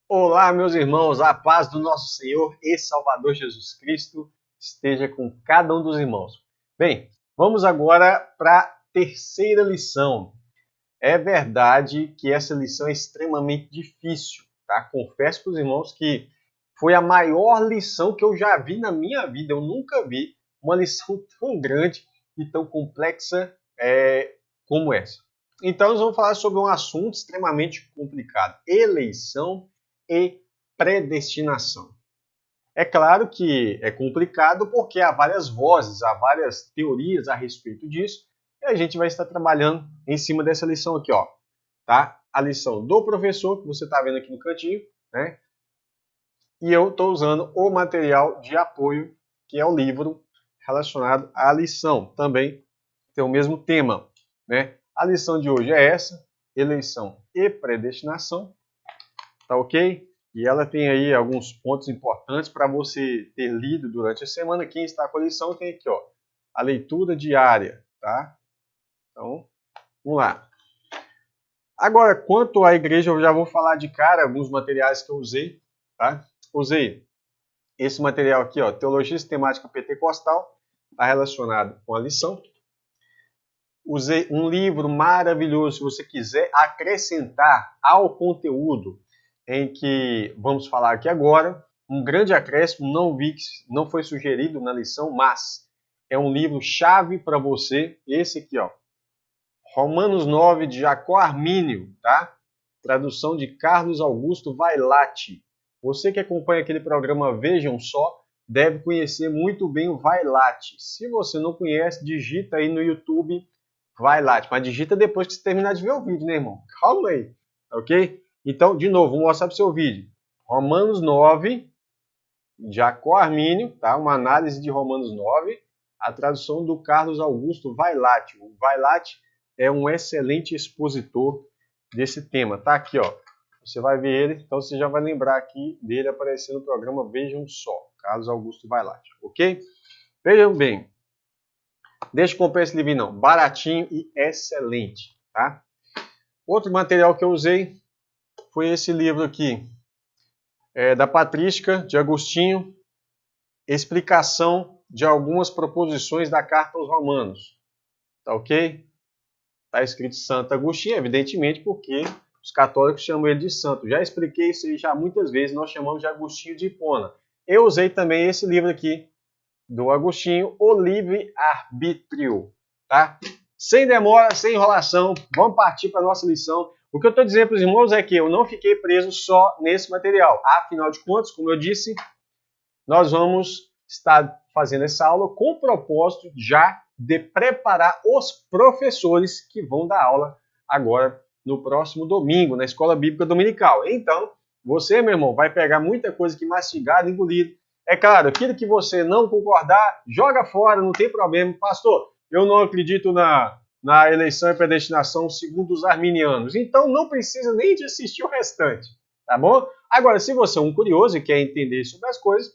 Olá, meus irmãos, a paz do nosso Senhor e Salvador Jesus Cristo esteja com cada um dos irmãos. Bem, vamos agora para a terceira lição. É verdade que essa lição é extremamente difícil, tá? Confesso para os irmãos que foi a maior lição que eu já vi na minha vida. Eu nunca vi uma lição tão grande e tão complexa como essa. Então, nós vamos falar sobre um assunto extremamente complicado: eleição e predestinação. É claro que é complicado porque há várias vozes, há várias teorias a respeito disso, e a gente vai estar trabalhando em cima dessa lição aqui, ó, tá? A lição do professor, que você está vendo aqui no cantinho, né? E eu estou usando o material de apoio, que é o livro relacionado à lição. Também tem o mesmo tema, né? A lição de hoje é essa: eleição e predestinação, tá ok? E ela tem aí alguns pontos importantes para você ter lido durante a semana. Quem está com a lição tem aqui, ó, a leitura diária, tá? Então, vamos lá. Agora, quanto à igreja, eu já vou falar de cara alguns materiais que eu usei, tá? Usei esse material aqui, ó, Teologia Sistemática Pentecostal, está relacionado com a lição. Usei um livro maravilhoso, se você quiser acrescentar ao conteúdo em que vamos falar aqui agora. Um grande acréscimo, não foi sugerido na lição, mas é um livro chave para você. Esse aqui, ó, Romanos 9, de Jacó Armínio, tá? Tradução de Carlos Augusto Vailate. Você que acompanha aquele programa Vejam Só, deve conhecer muito bem o Vailate. Se você não conhece, digita aí no YouTube Vailate, mas digita depois que você terminar de ver o vídeo, né, irmão? Calma aí, ok? Então, de novo, vou mostrar para o seu vídeo. Romanos 9, Jacó Armínio, tá? Uma análise de Romanos 9, a tradução do Carlos Augusto Vailate. O Vailate é um excelente expositor desse tema. Tá aqui, ó. Você vai ver ele, então você já vai lembrar aqui dele aparecer no programa Vejam Só, Carlos Augusto Vailate, ok? Vejam bem, deixa eu comprar esse livro não, baratinho e excelente, tá? Outro material que eu usei foi esse livro aqui, da Patrística, de Agostinho, explicação de algumas proposições da Carta aos Romanos, tá ok? Está escrito Santo Agostinho, evidentemente, porque os católicos chamam ele de santo. Já expliquei isso aí já muitas vezes, nós chamamos de Agostinho de Hipona. Eu usei também esse livro aqui, do Agostinho, O Livre-Arbítrio, tá? Sem demora, sem enrolação, vamos partir para a nossa lição. O que eu estou dizendo para os irmãos é que eu não fiquei preso só nesse material. Afinal de contas, como eu disse, nós vamos estar fazendo essa aula com o propósito já de preparar os professores que vão dar aula agora no próximo domingo, na Escola Bíblica Dominical. Então, você, meu irmão, vai pegar muita coisa que mastigado, engolido. É claro, aquilo que você não concordar, joga fora, não tem problema. Pastor, eu não acredito na eleição e predestinação segundo os arminianos. Então, não precisa nem de assistir o restante, tá bom? Agora, se você é um curioso e quer entender sobre as coisas,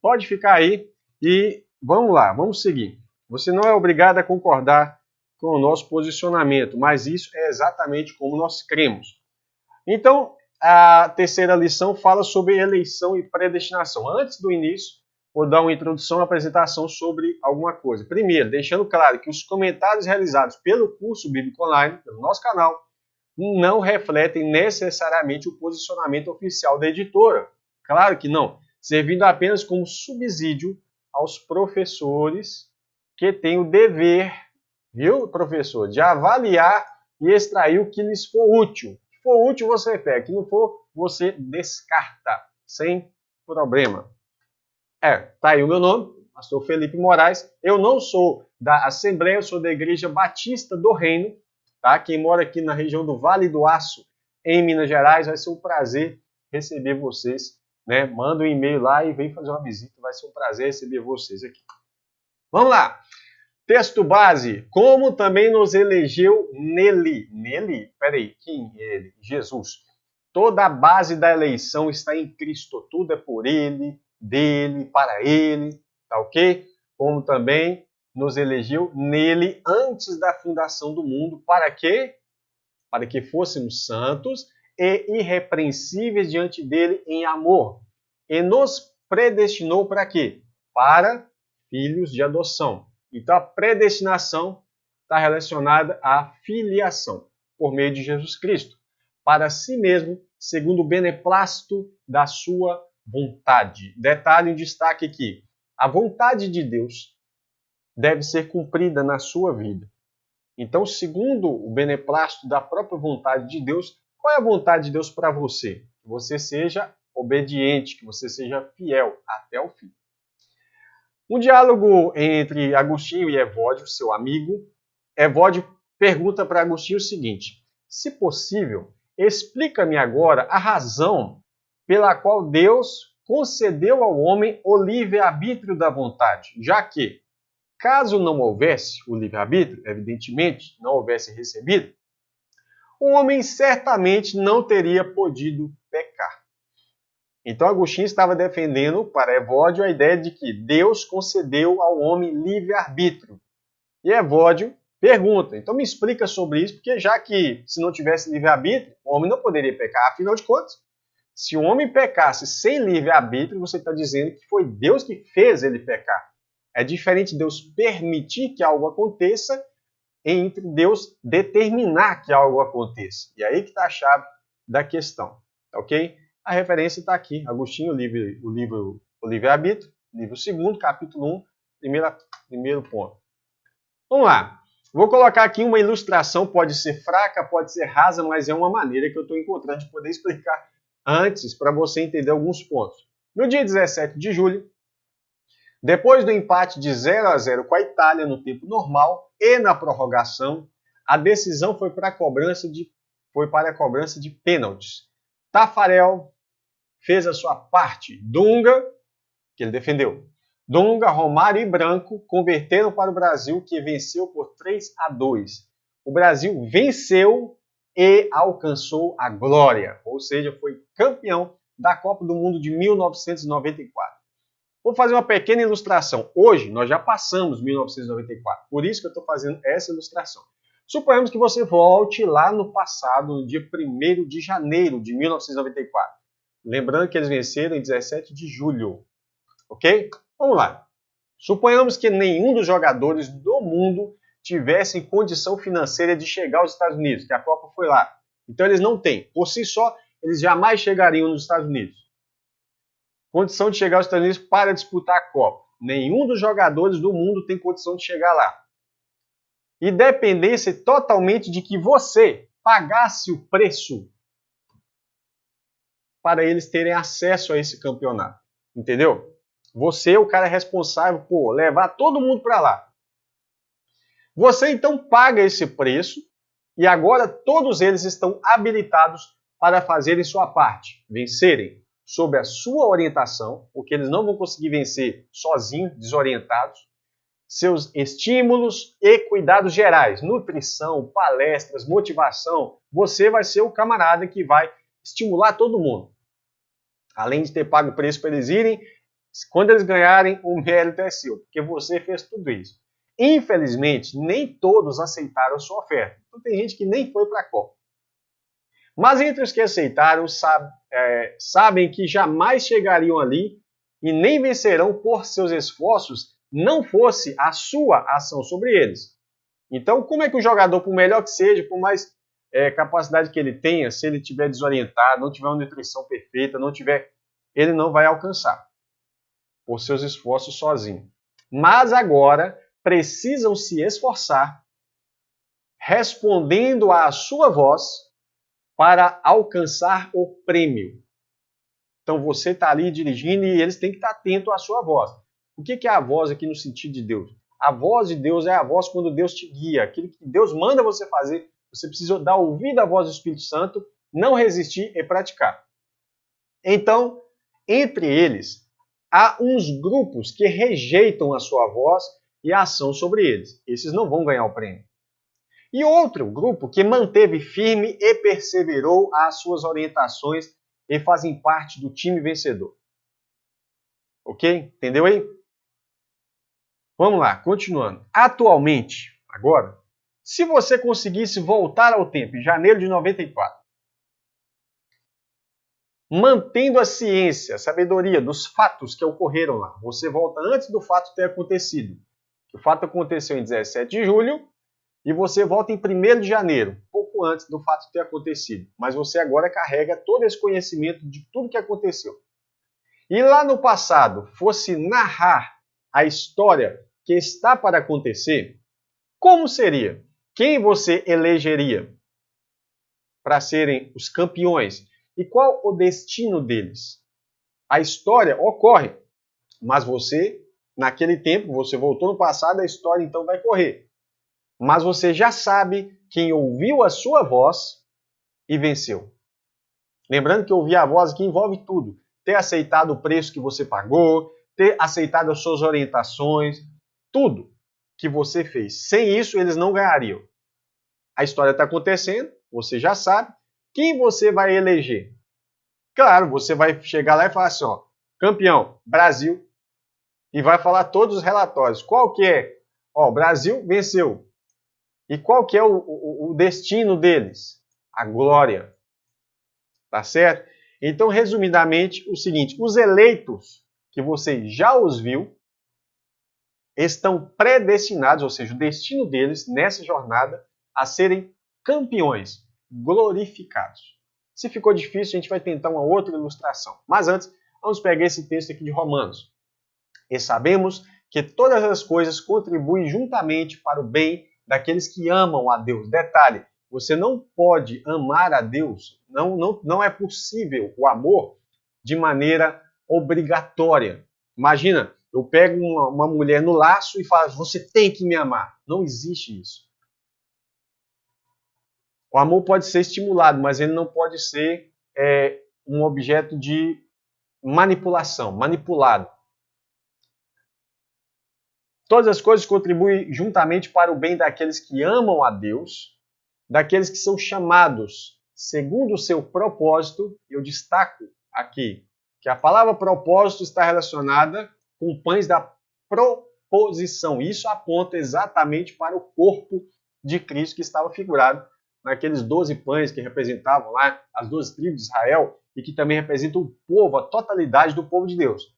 pode ficar aí e vamos lá, vamos seguir. Você não é obrigado a concordar com o nosso posicionamento, mas isso é exatamente como nós cremos. Então, a terceira lição fala sobre eleição e predestinação. Antes do início, vou dar uma introdução, uma apresentação sobre alguma coisa. Primeiro, deixando claro que os comentários realizados pelo curso Bíblico Online, pelo nosso canal, não refletem necessariamente o posicionamento oficial da editora. Claro que não, servindo apenas como subsídio aos professores que têm o dever, viu, professor, de avaliar e extrair o que lhes for útil. Se for útil, você pega, se não for, você descarta, sem problema. Tá aí o meu nome, pastor Felipe Moraes. Eu não sou da Assembleia, eu sou da Igreja Batista do Reino, tá? Quem mora aqui na região do Vale do Aço, em Minas Gerais, vai ser um prazer receber vocês, né? Manda um e-mail lá e vem fazer uma visita, vai ser um prazer receber vocês aqui. Vamos lá. Texto base, como também nos elegeu nele. Nele? Peraí, quem é ele? Jesus. Toda a base da eleição está em Cristo. Tudo é por ele, dele, para ele, tá ok? Como também nos elegeu nele antes da fundação do mundo. Para quê? Para que fôssemos santos e irrepreensíveis diante dele em amor. E nos predestinou para quê? Para filhos de adoção. Então a predestinação está relacionada à filiação por meio de Jesus Cristo, para si mesmo, segundo o beneplácito da sua vontade. Detalhe em destaque aqui: a vontade de Deus deve ser cumprida na sua vida. Então, segundo o beneplácito da própria vontade de Deus, qual é a vontade de Deus para você? Que você seja obediente, que você seja fiel até o fim. Um diálogo entre Agostinho e Evódio, seu amigo. Evódio pergunta para Agostinho o seguinte: se possível, explica-me agora a razão pela qual Deus concedeu ao homem o livre-arbítrio da vontade, já que, caso não houvesse o livre-arbítrio, evidentemente, não houvesse recebido, o homem certamente não teria podido pecar. Então Agostinho estava defendendo para Evódio a ideia de que Deus concedeu ao homem livre-arbítrio. E Evódio pergunta, então me explica sobre isso, porque já que se não tivesse livre-arbítrio, o homem não poderia pecar. Afinal de contas, se o homem pecasse sem livre-arbítrio, você está dizendo que foi Deus que fez ele pecar. É diferente Deus permitir que algo aconteça entre Deus determinar que algo aconteça. E aí que está a chave da questão, ok? A referência está aqui, Agostinho, o livre-arbítrio, livro 2, capítulo 1, primeiro ponto. Vamos lá. Vou colocar aqui uma ilustração, pode ser fraca, pode ser rasa, mas é uma maneira que eu estou encontrando de poder explicar antes, para você entender alguns pontos. No dia 17 de julho, depois do empate de 0-0 com a Itália no tempo normal e na prorrogação, a decisão foi para a cobrança de pênaltis. Tafarel fez a sua parte. Dunga, que ele defendeu. Dunga, Romário e Branco converteram para o Brasil, que venceu por 3-2. O Brasil venceu e alcançou a glória, ou seja, foi campeão da Copa do Mundo de 1994. Vou fazer uma pequena ilustração. Hoje, nós já passamos 1994, por isso que eu estou fazendo essa ilustração. Suponhamos que você volte lá no passado, no dia 1º de janeiro de 1994. Lembrando que eles venceram em 17 de julho. Ok? Vamos lá. Suponhamos que nenhum dos jogadores do mundo tivesse condição financeira de chegar aos Estados Unidos, que a Copa foi lá. Então eles não têm. Por si só, eles jamais chegariam nos Estados Unidos. Condição de chegar aos Estados Unidos para disputar a Copa. Nenhum dos jogadores do mundo tem condição de chegar lá. E dependesse totalmente de que você pagasse o preço para eles terem acesso a esse campeonato. Entendeu? Você é o cara responsável por levar todo mundo para lá. Você então paga esse preço e agora todos eles estão habilitados para fazerem sua parte, vencerem sob a sua orientação, porque eles não vão conseguir vencer sozinhos, desorientados, seus estímulos e cuidados gerais, nutrição, palestras, motivação. Você vai ser o camarada que vai estimular todo mundo. Além de ter pago o preço para eles irem, quando eles ganharem, o mérito é seu, porque você fez tudo isso. Infelizmente, nem todos aceitaram a sua oferta. Então tem gente que nem foi para a Copa. Mas entre os que aceitaram, sabem que jamais chegariam ali e nem vencerão por seus esforços, não fosse a sua ação sobre eles. Então, como é que o jogador, por melhor que seja, por mais capacidade que ele tenha, se ele estiver desorientado, não tiver uma nutrição perfeita, ele não vai alcançar por seus esforços sozinho. Mas agora precisam se esforçar, respondendo à sua voz, para alcançar o prêmio. Então você está ali dirigindo e eles têm que estar atentos à sua voz. O que é a voz aqui no sentido de Deus? A voz de Deus é a voz quando Deus te guia. Aquilo que Deus manda você fazer, você precisa dar ouvido à voz do Espírito Santo, não resistir e praticar. Então, entre eles, há uns grupos que rejeitam a sua voz e a ação sobre eles. Esses não vão ganhar o prêmio. E outro grupo que manteve firme e perseverou às suas orientações e fazem parte do time vencedor. Ok? Entendeu aí? Vamos lá, continuando. Atualmente, agora, se você conseguisse voltar ao tempo, em janeiro de 94, mantendo a ciência, a sabedoria dos fatos que ocorreram lá. Você volta antes do fato ter acontecido. O fato aconteceu em 17 de julho e você volta em 1º de janeiro, pouco antes do fato ter acontecido. Mas você agora carrega todo esse conhecimento de tudo que aconteceu. E lá no passado fosse narrar a história que está para acontecer, como seria? Quem você elegeria para serem os campeões? E qual o destino deles? A história ocorre, mas você, naquele tempo, você voltou no passado, a história então vai correr. Mas você já sabe quem ouviu a sua voz e venceu. Lembrando que ouvir a voz aqui envolve tudo. Ter aceitado o preço que você pagou, ter aceitado as suas orientações, tudo que você fez. Sem isso, eles não ganhariam. A história está acontecendo, você já sabe. Quem você vai eleger? Claro, você vai chegar lá e falar assim, ó, campeão, Brasil, e vai falar todos os relatórios. Qual que é? Ó, o Brasil venceu. E qual que é o destino deles? A glória. Tá certo? Então, resumidamente, o seguinte, os eleitos, que você já os viu, estão predestinados, ou seja, o destino deles nessa jornada, a serem campeões, glorificados. Se ficou difícil, a gente vai tentar uma outra ilustração. Mas antes, vamos pegar esse texto aqui de Romanos. E sabemos que todas as coisas contribuem juntamente para o bem daqueles que amam a Deus. Detalhe, você não pode amar a Deus, não é possível o amor de maneira obrigatória. Imagina, eu pego uma mulher no laço e falo, você tem que me amar. Não existe isso. O amor pode ser estimulado, mas ele não pode ser um objeto de manipulação, manipulado. Todas as coisas contribuem juntamente para o bem daqueles que amam a Deus, daqueles que são chamados segundo o seu propósito. Eu destaco aqui que a palavra propósito está relacionada com pães da proposição. Isso aponta exatamente para o corpo de Cristo que estava figurado naqueles 12 pães que representavam lá as 12 tribos de Israel e que também representam o povo, a totalidade do povo de Deus.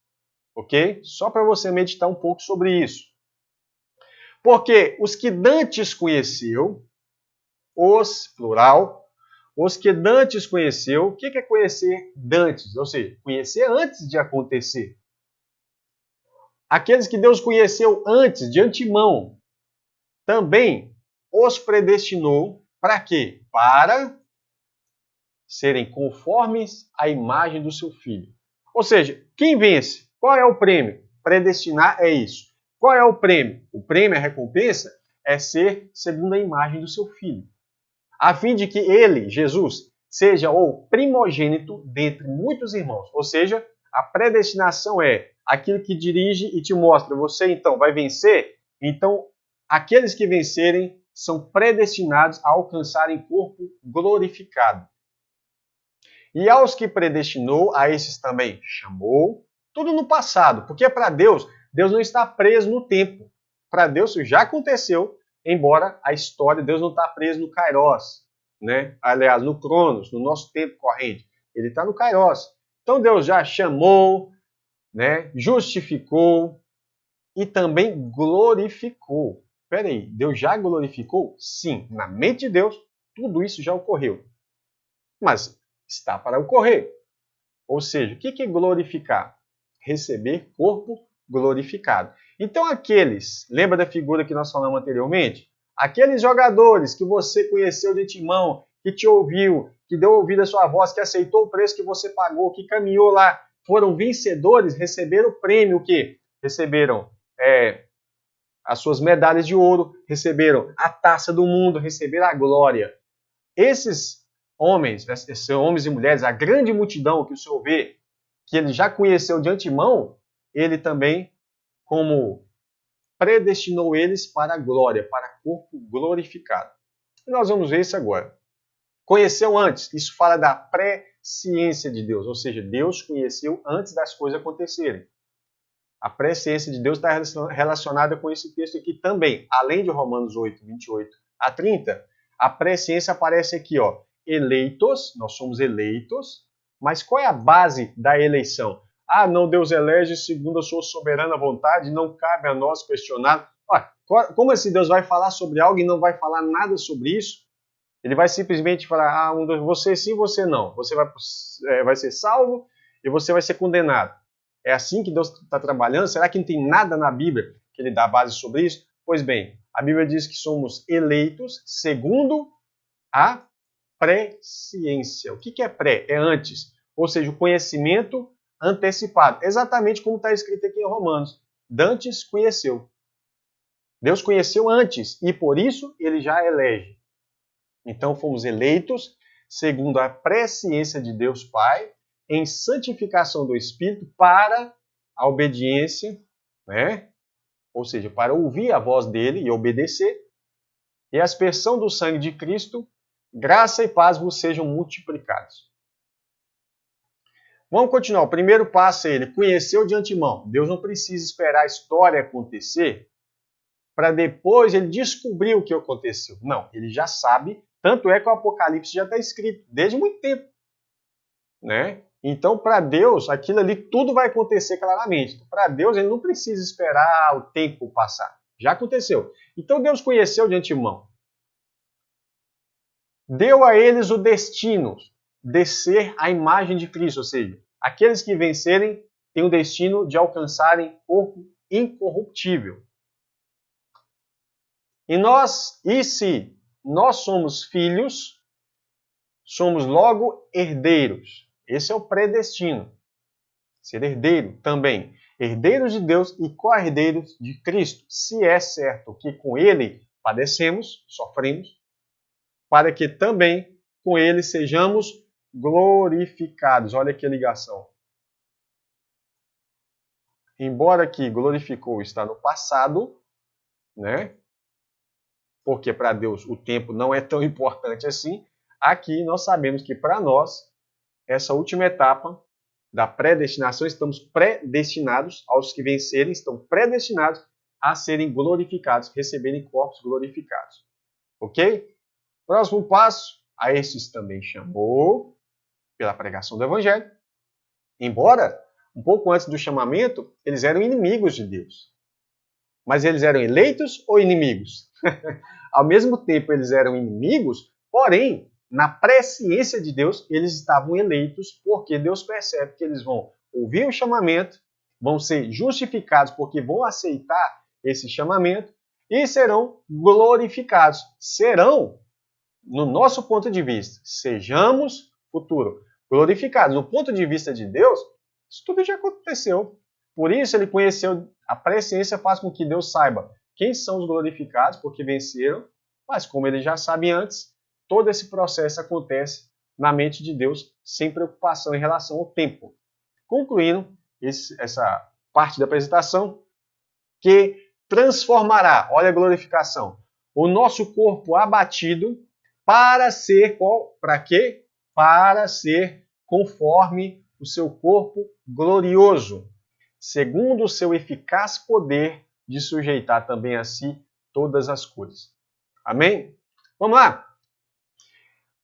Ok? Só para você meditar um pouco sobre isso. Porque os que dantes conheceu, os que dantes conheceu, o que é conhecer dantes? Ou seja, conhecer antes de acontecer. Aqueles que Deus conheceu antes, de antemão, também os predestinou para quê? Para serem conformes à imagem do seu Filho. Ou seja, quem vence? Qual é o prêmio? Predestinar é isso. Qual é o prêmio? O prêmio, a recompensa, é ser segundo a imagem do seu Filho. A fim de que ele, Jesus, seja o primogênito dentre muitos irmãos. Ou seja, a predestinação é aquilo que dirige e te mostra, você então vai vencer, então aqueles que vencerem são predestinados a alcançarem corpo glorificado. E aos que predestinou, a esses também chamou, tudo no passado, porque para Deus, Deus não está preso no tempo. Para Deus isso já aconteceu, embora a história, Deus não está preso no Kairos, né? Aliás, no Cronos, no nosso tempo corrente. Ele está no Kairos. Então Deus já chamou, né? Justificou e também glorificou. Espera aí, Deus já glorificou? Sim, na mente de Deus, tudo isso já ocorreu. Mas está para ocorrer. Ou seja, o que é glorificar? Receber corpo glorificado. Então aqueles, lembra da figura que nós falamos anteriormente? Aqueles jogadores que você conheceu de antemão, que te ouviu, que deu ouvido à sua voz, que aceitou o preço que você pagou, que caminhou lá, foram vencedores, receberam o prêmio, o quê? Receberam as suas medalhas de ouro, receberam a taça do mundo, receberam a glória. Esses homens e mulheres, a grande multidão que o Senhor vê, que ele já conheceu de antemão, ele também, como predestinou eles para a glória, para corpo glorificado. E nós vamos ver isso agora. Conheceu antes, isso fala da presciência de Deus, ou seja, Deus conheceu antes das coisas acontecerem. A presciência de Deus está relacionada com esse texto aqui também. Além de Romanos 8, 28 a 30, a presciência aparece aqui, ó. Eleitos, nós somos eleitos, Mas qual é a base da eleição? Ah, não, Deus elege segundo a sua soberana vontade, não cabe a nós questionar. Como assim Deus vai falar sobre algo e não vai falar nada sobre isso? Ele vai simplesmente falar, você sim, você não. Você vai ser salvo e você vai ser condenado. É assim que Deus está trabalhando? Será que não tem nada na Bíblia que ele dá base sobre isso? Pois bem, a Bíblia diz que somos eleitos segundo a presciência. O que é pré? É antes. Ou seja, o conhecimento antecipado. Exatamente como está escrito aqui em Romanos. Dantes conheceu. Deus conheceu antes e por isso ele já elege. Então fomos eleitos segundo a presciência de Deus Pai, em santificação do Espírito para a obediência, né? Ou seja, para ouvir a voz dele e obedecer, e a aspersão do sangue de Cristo, graça e paz vos sejam multiplicados. Vamos continuar. O primeiro passo é ele conheceu de antemão. Deus não precisa esperar a história acontecer para depois ele descobrir o que aconteceu. Não, ele já sabe. Tanto é que o Apocalipse já está escrito desde muito tempo, né? Então, para Deus, aquilo ali tudo vai acontecer claramente. Para Deus, ele não precisa esperar o tempo passar. Já aconteceu. Então, Deus conheceu de antemão. Deu a eles o destino de ser a imagem de Cristo, ou seja, aqueles que vencerem têm o destino de alcançarem corpo incorruptível. E se nós somos filhos, somos logo herdeiros. Esse é o predestino. Ser herdeiro também. Herdeiros de Deus e co-herdeiros de Cristo. Se é certo que com ele padecemos, sofremos, para que também com ele sejamos glorificados. Olha que ligação. Embora que glorificou está no passado, né? Porque para Deus o tempo não é tão importante assim, aqui nós sabemos que para nós, essa última etapa da predestinação, estamos predestinados, aos que vencerem, estão predestinados a serem glorificados, receberem corpos glorificados. Ok? Próximo passo, a estes também chamou pela pregação do Evangelho. Embora, um pouco antes do chamamento, eles eram inimigos de Deus. Mas eles eram eleitos ou inimigos? Ao mesmo tempo, eles eram inimigos, porém, na presciência de Deus, eles estavam eleitos, porque Deus percebe que eles vão ouvir o chamamento, vão ser justificados porque vão aceitar esse chamamento e serão glorificados. Serão, no nosso ponto de vista, sejamos futuro glorificados. Do ponto de vista de Deus, isso tudo já aconteceu. Por isso ele conheceu, a presciência faz com que Deus saiba quem são os glorificados, porque venceram, mas como ele já sabe antes, todo esse processo acontece na mente de Deus, sem preocupação em relação ao tempo. Concluindo essa parte da apresentação, que transformará, olha a glorificação, o nosso corpo abatido para ser, para quê? Para ser conforme o seu corpo glorioso, segundo o seu eficaz poder de sujeitar também a si todas as coisas. Amém? Vamos lá?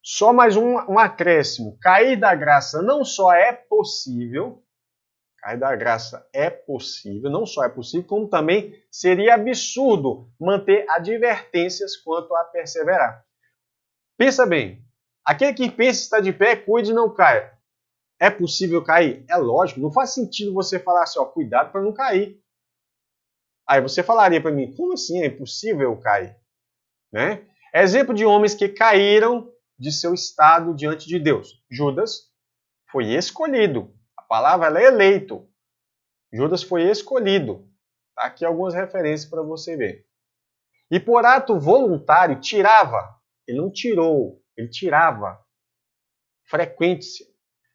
Só mais um acréscimo. Cair da graça não só é possível, cair da graça é possível, não só é possível, como também seria absurdo manter advertências quanto a perseverar. Pensa bem, aquele que pensa estar de pé, cuide e não caia. É possível cair? É lógico, não faz sentido você falar assim, ó, cuidado para não cair. Aí você falaria para mim, como assim é impossível eu cair? Né? Exemplo de homens que caíram de seu estado diante de Deus. Judas foi escolhido. A palavra ela é eleito. Judas foi escolhido. Tá aqui algumas referências para você ver. E por ato voluntário tirava. Ele não tirou, ele tirava. Frequência.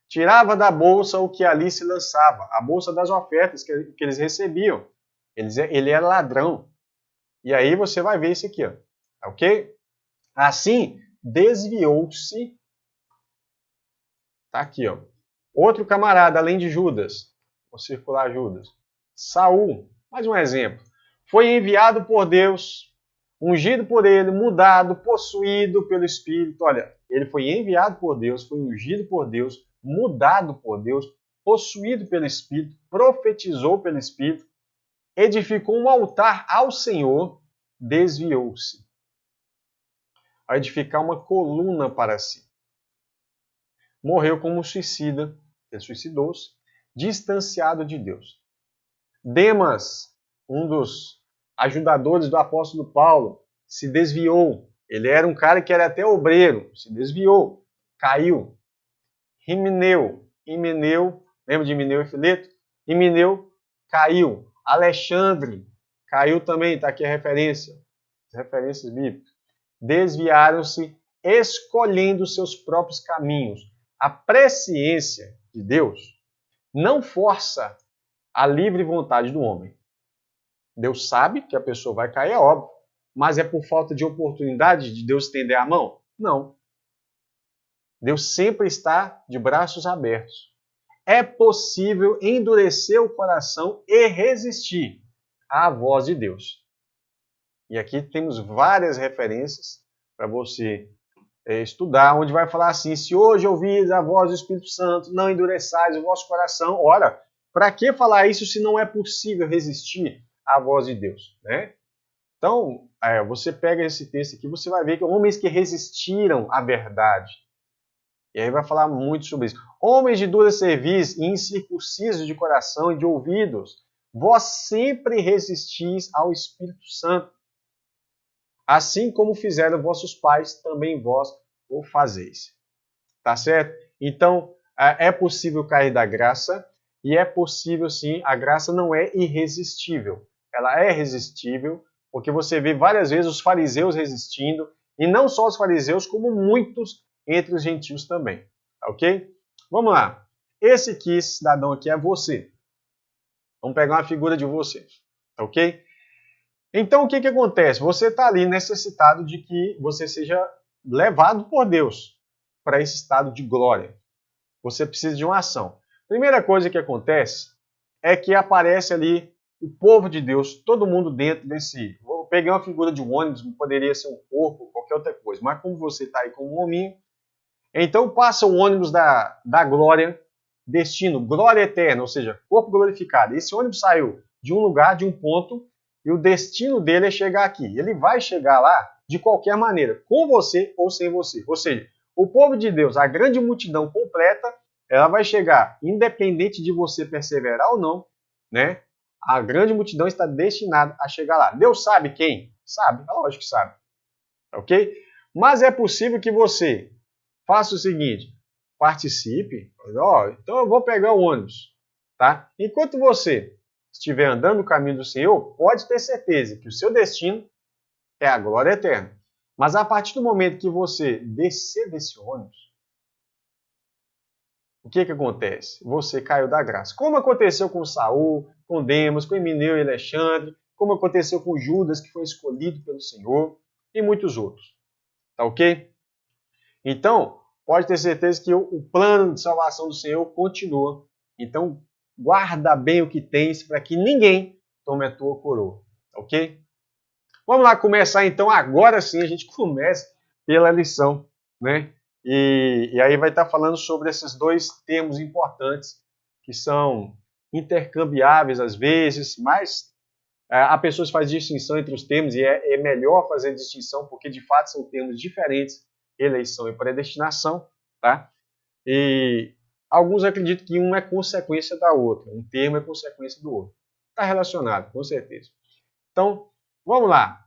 Tirava da bolsa o que ali se lançava. A bolsa das ofertas que eles recebiam. Ele era ladrão. E aí você vai ver isso aqui, ó. Ok? Assim, desviou-se. Tá aqui, ó. Outro camarada, além de Judas. Vou circular Judas. Saul, mais um exemplo. Foi enviado por Deus, ungido por ele, mudado, possuído pelo Espírito. Olha, ele foi enviado por Deus, foi ungido por Deus, mudado por Deus, possuído pelo Espírito, profetizou pelo Espírito, edificou um altar ao Senhor, desviou-se a edificar uma coluna para si. Morreu como suicida, ele suicidou-se, distanciado de Deus. Demas, um dos ajudadores do apóstolo Paulo, se desviou. Ele era um cara que era até obreiro, se desviou, caiu. Himeneu, lembra de Himeneu e Fileto? Himeneu caiu. Alexandre caiu também, está aqui a referência, as referências bíblicas. Desviaram-se, escolhendo seus próprios caminhos. A presciência de Deus não força a livre vontade do homem. Deus sabe que a pessoa vai cair, é óbvio, mas é por falta de oportunidade de Deus estender a mão? Não. Deus sempre está de braços abertos. É possível endurecer o coração e resistir à voz de Deus. E aqui temos várias referências para você estudar, onde vai falar assim: se hoje ouvires a voz do Espírito Santo, não endureçais o vosso coração. Ora, para que falar isso se não é possível resistir à voz de Deus, né? Então, você pega esse texto aqui, você vai ver que homens que resistiram à verdade. E aí vai falar muito sobre isso. Homens de dura cerviz e incircuncisos de coração e de ouvidos, vós sempre resistis ao Espírito Santo. Assim como fizeram vossos pais, também vós o fazeis. Tá certo? Então, é possível cair da graça, e é possível sim, a graça não é irresistível. Ela é resistível, porque você vê várias vezes os fariseus resistindo, e não só os fariseus, como muitos entre os gentios também. Tá ok? Vamos lá. Esse aqui, esse cidadão aqui é você. Vamos pegar uma figura de você. Tá ok? Então, o que acontece? Você está ali necessitado de que você seja levado por Deus para esse estado de glória. Você precisa de uma ação. Primeira coisa que acontece é que aparece ali o povo de Deus, todo mundo dentro desse... Vou pegar uma figura de um ônibus, poderia ser um corpo, qualquer outra coisa. Mas como você está aí como um hominho, então passa o ônibus da glória, destino, glória eterna, ou seja, corpo glorificado. Esse ônibus saiu de um lugar, de um ponto, e o destino dele é chegar aqui. Ele vai chegar lá de qualquer maneira, com você ou sem você. Ou seja, o povo de Deus, a grande multidão completa, ela vai chegar, independente de você perseverar ou não, né? A grande multidão está destinada a chegar lá. Deus sabe quem? Sabe, é lógico que sabe. Ok? Mas é possível que você faça o seguinte, participe, então eu vou pegar o ônibus, tá? Enquanto você estiver andando no caminho do Senhor, pode ter certeza que o seu destino é a glória eterna. Mas a partir do momento que você descer desse ônibus, o que acontece? Você caiu da graça. Como aconteceu com Saul, com Demas, com Himeneu e Alexandre, como aconteceu com Judas, que foi escolhido pelo Senhor, e muitos outros. Tá ok? Então, pode ter certeza que o plano de salvação do Senhor continua. Então, guarda bem o que tens para que ninguém tome a tua coroa. Ok? Vamos lá começar então. Agora sim a gente começa pela lição, né? E aí vai estar falando sobre esses dois termos importantes que são intercambiáveis às vezes, mas a pessoa faz distinção entre os termos e é melhor fazer distinção porque de fato são termos diferentes, eleição e predestinação, tá? E alguns acreditam que um é consequência da outra, um termo é consequência do outro. Está relacionado, com certeza. Então, vamos lá.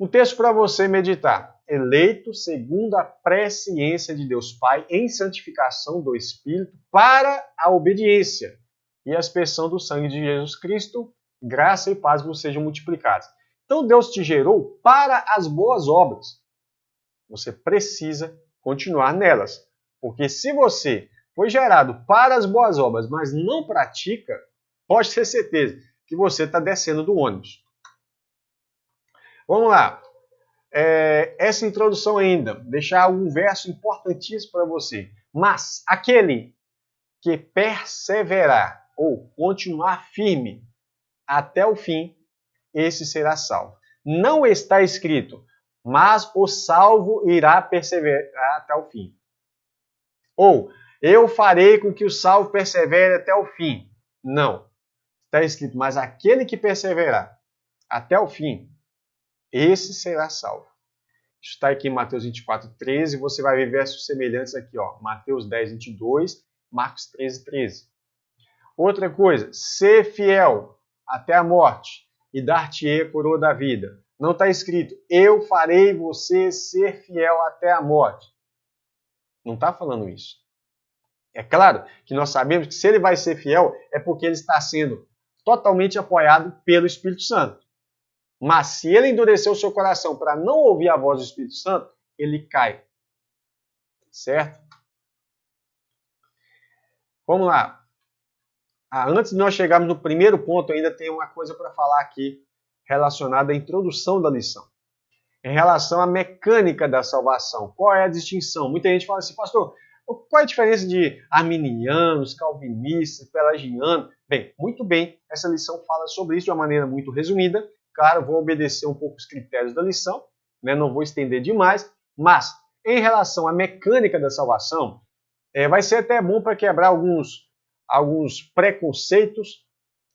Um texto para você meditar. Eleito segundo a presciência de Deus Pai em santificação do Espírito para a obediência e a expressão do sangue de Jesus Cristo, graça e paz vos sejam multiplicadas. Então Deus te gerou para as boas obras. Você precisa continuar nelas. Porque se você foi gerado para as boas obras, mas não pratica, pode ter certeza que você está descendo do ônibus. Vamos lá. Essa introdução ainda, deixar um verso importantíssimo para você. Mas aquele que perseverar ou continuar firme até o fim, esse será salvo. Não está escrito, mas o salvo irá perseverar até o fim. Ou, Eu farei com que o salvo persevere até o fim. Não. Está escrito, mas aquele que perseverar até o fim, esse será salvo. Isso está aqui em Mateus 24, 13. Você vai ver versos semelhantes aqui, ó. Mateus 10, 22, Marcos 13, 13. Outra coisa, ser fiel até a morte e dar-te-ei a coroa da vida. Não está escrito, eu farei você ser fiel até a morte. Não está falando isso. É claro que nós sabemos que se ele vai ser fiel, é porque ele está sendo totalmente apoiado pelo Espírito Santo. Mas se ele endurecer o seu coração para não ouvir a voz do Espírito Santo, ele cai. Certo? Vamos lá. Antes de nós chegarmos no primeiro ponto, ainda tem uma coisa para falar aqui relacionada à introdução da lição. Em relação à mecânica da salvação. Qual é a distinção? Muita gente fala assim, pastor, qual é a diferença de arminianos, calvinistas, pelagianos? Bem, muito bem, essa lição fala sobre isso de uma maneira muito resumida. Claro, vou obedecer um pouco os critérios da lição, né? Não vou estender demais, mas em relação à mecânica da salvação, vai ser até bom para quebrar alguns preconceitos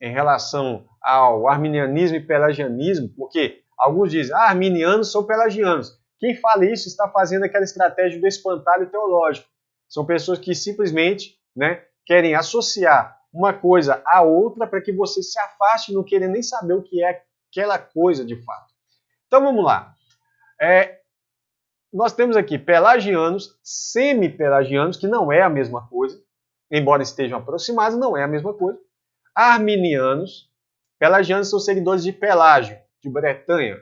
em relação ao arminianismo e pelagianismo, porque alguns dizem, arminianos são pelagianos. Quem fala isso está fazendo aquela estratégia do espantalho teológico. São pessoas que simplesmente, né, querem associar uma coisa à outra para que você se afaste e não querer nem saber o que é aquela coisa de fato. Então vamos lá. Nós temos aqui pelagianos, semi-pelagianos, que não é a mesma coisa, embora estejam aproximados, não é a mesma coisa. Arminianos, pelagianos são seguidores de Pelágio, de Bretanha.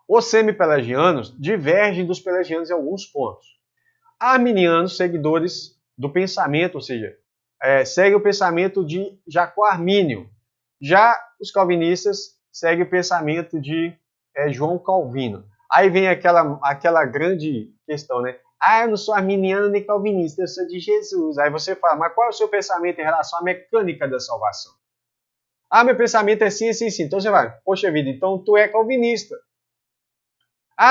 Os semi-pelagianos divergem dos pelagianos em alguns pontos. Arminianos, seguidores do pensamento, ou seja, seguem o pensamento de Jacó Armínio. Já os calvinistas seguem o pensamento de João Calvino. Aí vem aquela grande questão, né? Eu não sou arminiano nem calvinista, eu sou de Jesus. Aí você fala, mas qual é o seu pensamento em relação à mecânica da salvação? Meu pensamento é sim, sim, sim. Então você vai, poxa vida, então tu é calvinista.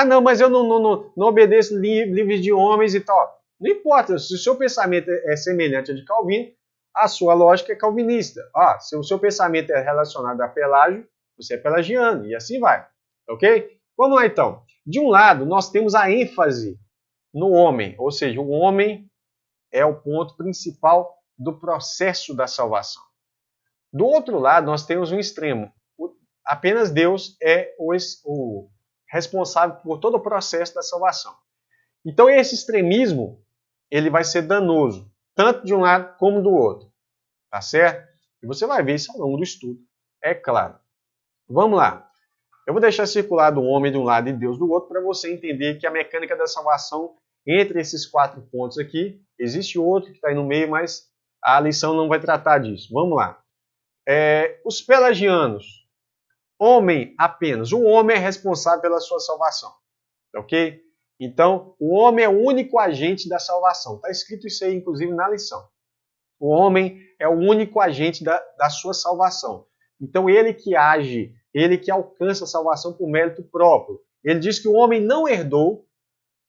Não, mas eu não obedeço livros de homens e tal. Não importa, se o seu pensamento é semelhante ao de Calvino, a sua lógica é calvinista. Se o seu pensamento é relacionado a Pelágio, você é pelagiano, e assim vai. Ok? Vamos lá então. De um lado, nós temos a ênfase no homem, ou seja, o homem é o ponto principal do processo da salvação. Do outro lado, nós temos um extremo. Apenas Deus é o responsável por todo o processo da salvação. Então esse extremismo, ele vai ser danoso, tanto de um lado como do outro. Tá certo? E você vai ver isso ao longo do estudo, é claro. Vamos lá. Eu vou deixar circulado o homem de um lado e Deus do outro para você entender que a mecânica da salvação, entre esses 4 pontos aqui, existe outro que está aí no meio, mas a lição não vai tratar disso. Vamos lá. Os pelagianos, homem apenas. O homem é responsável pela sua salvação. Ok? Então, o homem é o único agente da salvação. Está escrito isso aí, inclusive, na lição. O homem é o único agente da sua salvação. Então, ele que age, ele que alcança a salvação por mérito próprio. Ele diz que o homem não herdou,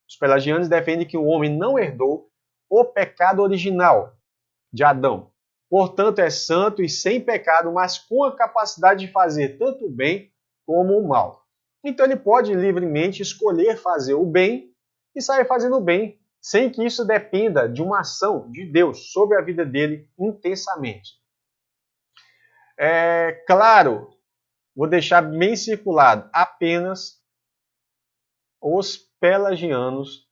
os pelagianos defendem que o homem não herdou o pecado original de Adão. Portanto, é santo e sem pecado, mas com a capacidade de fazer tanto o bem como o mal. Então, ele pode livremente escolher fazer o bem e sair fazendo o bem, sem que isso dependa de uma ação de Deus sobre a vida dele intensamente. Claro, vou deixar bem circulado, apenas os pelagianos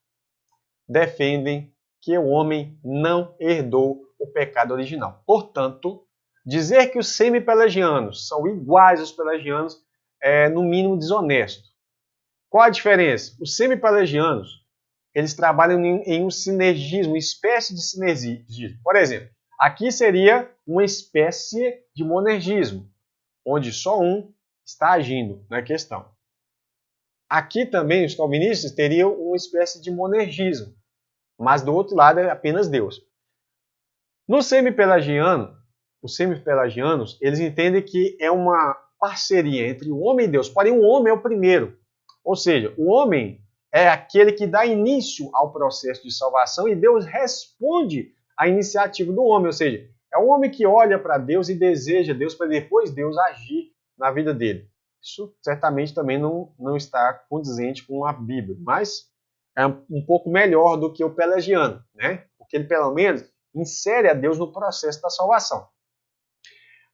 defendem que o homem não herdou o pecado original. Portanto, dizer que os semi-pelagianos são iguais aos pelagianos é, no mínimo, desonesto. Qual a diferença? Os semi-pelagianos, eles trabalham em um sinergismo, uma espécie de sinergismo. Por exemplo, aqui seria uma espécie de monergismo, onde só um está agindo na questão. Aqui também os calvinistas teriam uma espécie de monergismo, mas do outro lado é apenas Deus. No semi-pelagiano, os semi-pelagianos, eles entendem que é uma parceria entre o homem e Deus, porém o homem é o primeiro. Ou seja, o homem é aquele que dá início ao processo de salvação e Deus responde à iniciativa do homem, ou seja, é o homem que olha para Deus e deseja Deus para depois Deus agir na vida dele. Isso certamente também não está condizente com a Bíblia, mas é um pouco melhor do que o pelagiano, né? Porque ele pelo menos insere a Deus no processo da salvação.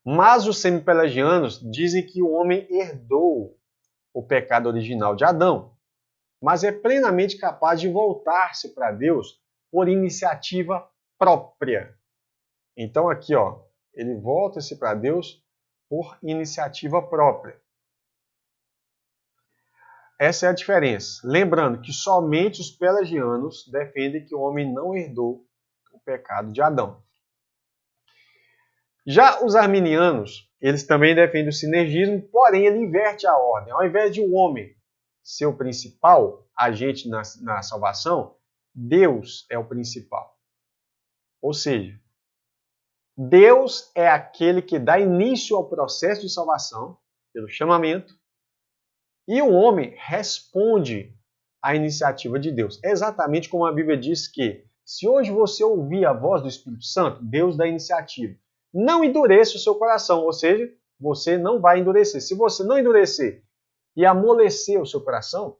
Mas os semipelagianos dizem que o homem herdou o pecado original de Adão, mas é plenamente capaz de voltar-se para Deus por iniciativa própria. Então aqui, ó, ele volta-se para Deus por iniciativa própria. Essa é a diferença. Lembrando que somente os pelagianos defendem que o homem não herdou o pecado de Adão. Já os arminianos, eles também defendem o sinergismo, porém ele inverte a ordem. Ao invés de o homem ser o principal agente na salvação, Deus é o principal. Ou seja, Deus é aquele que dá início ao processo de salvação, pelo chamamento, e o homem responde à iniciativa de Deus. É exatamente como a Bíblia diz que, se hoje você ouvir a voz do Espírito Santo, Deus dá iniciativa. Não endureça o seu coração, ou seja, você não vai endurecer. Se você não endurecer e amolecer o seu coração,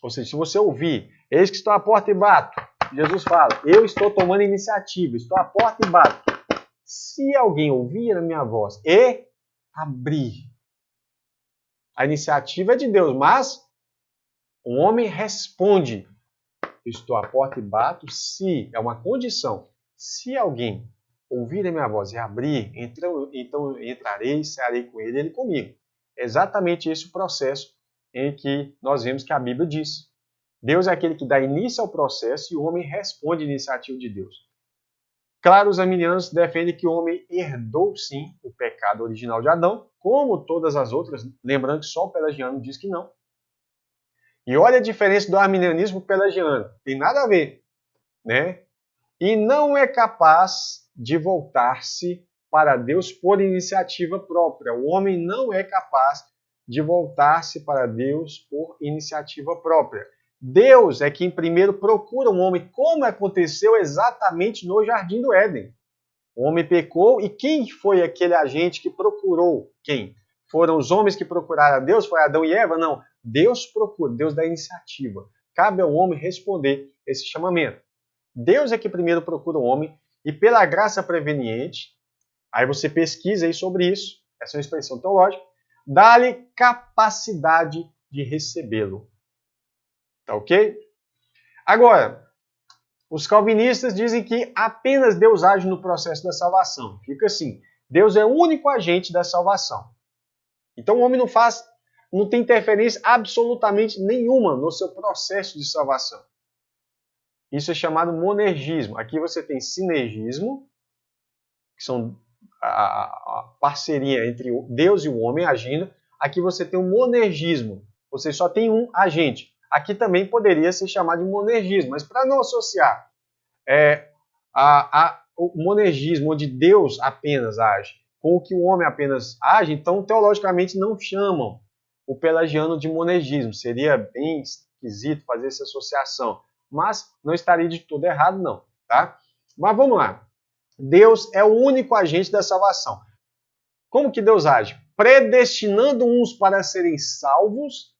ou seja, se você ouvir, eis que estou à porta e bato, Jesus fala, eu estou tomando iniciativa, estou à porta e bato. Se alguém ouvir a minha voz e abrir, a iniciativa é de Deus, mas o homem responde, estou à porta e bato, se, é uma condição, se alguém ouvir a minha voz e abrir, então entrarei, cearei com ele, ele comigo. É exatamente esse o processo em que nós vemos que a Bíblia diz. Deus é aquele que dá início ao processo e o homem responde à iniciativa de Deus. Claro, os arminianos defendem que o homem herdou, sim, o pecado original de Adão, como todas as outras, lembrando que só o pelagiano diz que não. E olha a diferença do arminianismo pelagiano, tem nada a ver, né? E não é capaz de voltar-se para Deus por iniciativa própria. O homem não é capaz de voltar-se para Deus por iniciativa própria. Deus é quem primeiro procura um homem, como aconteceu exatamente no Jardim do Éden. O homem pecou e quem foi aquele agente que procurou? Quem? Foram os homens que procuraram a Deus? Foi Adão e Eva? Não. Deus procura, Deus dá iniciativa. Cabe ao homem responder esse chamamento. Deus é que primeiro procura o homem e pela graça preveniente, aí você pesquisa aí sobre isso, essa é uma expressão teológica, dá-lhe capacidade de recebê-lo. Tá ok? Agora, os calvinistas dizem que apenas Deus age no processo da salvação. Fica assim, Deus é o único agente da salvação. Então o homem não tem interferência absolutamente nenhuma no seu processo de salvação. Isso é chamado monergismo. Aqui você tem sinergismo, que são a parceria entre Deus e o homem agindo. Aqui você tem o monergismo, você só tem um agente. Aqui também poderia ser chamado de monergismo, mas para não associar o monergismo, onde Deus apenas age, com o que o homem apenas age, então teologicamente não chamam o pelagiano de monergismo. Seria bem esquisito fazer essa associação, mas não estaria de todo errado não, tá? Mas vamos lá. Deus é o único agente da salvação. Como que Deus age? Predestinando uns para serem salvos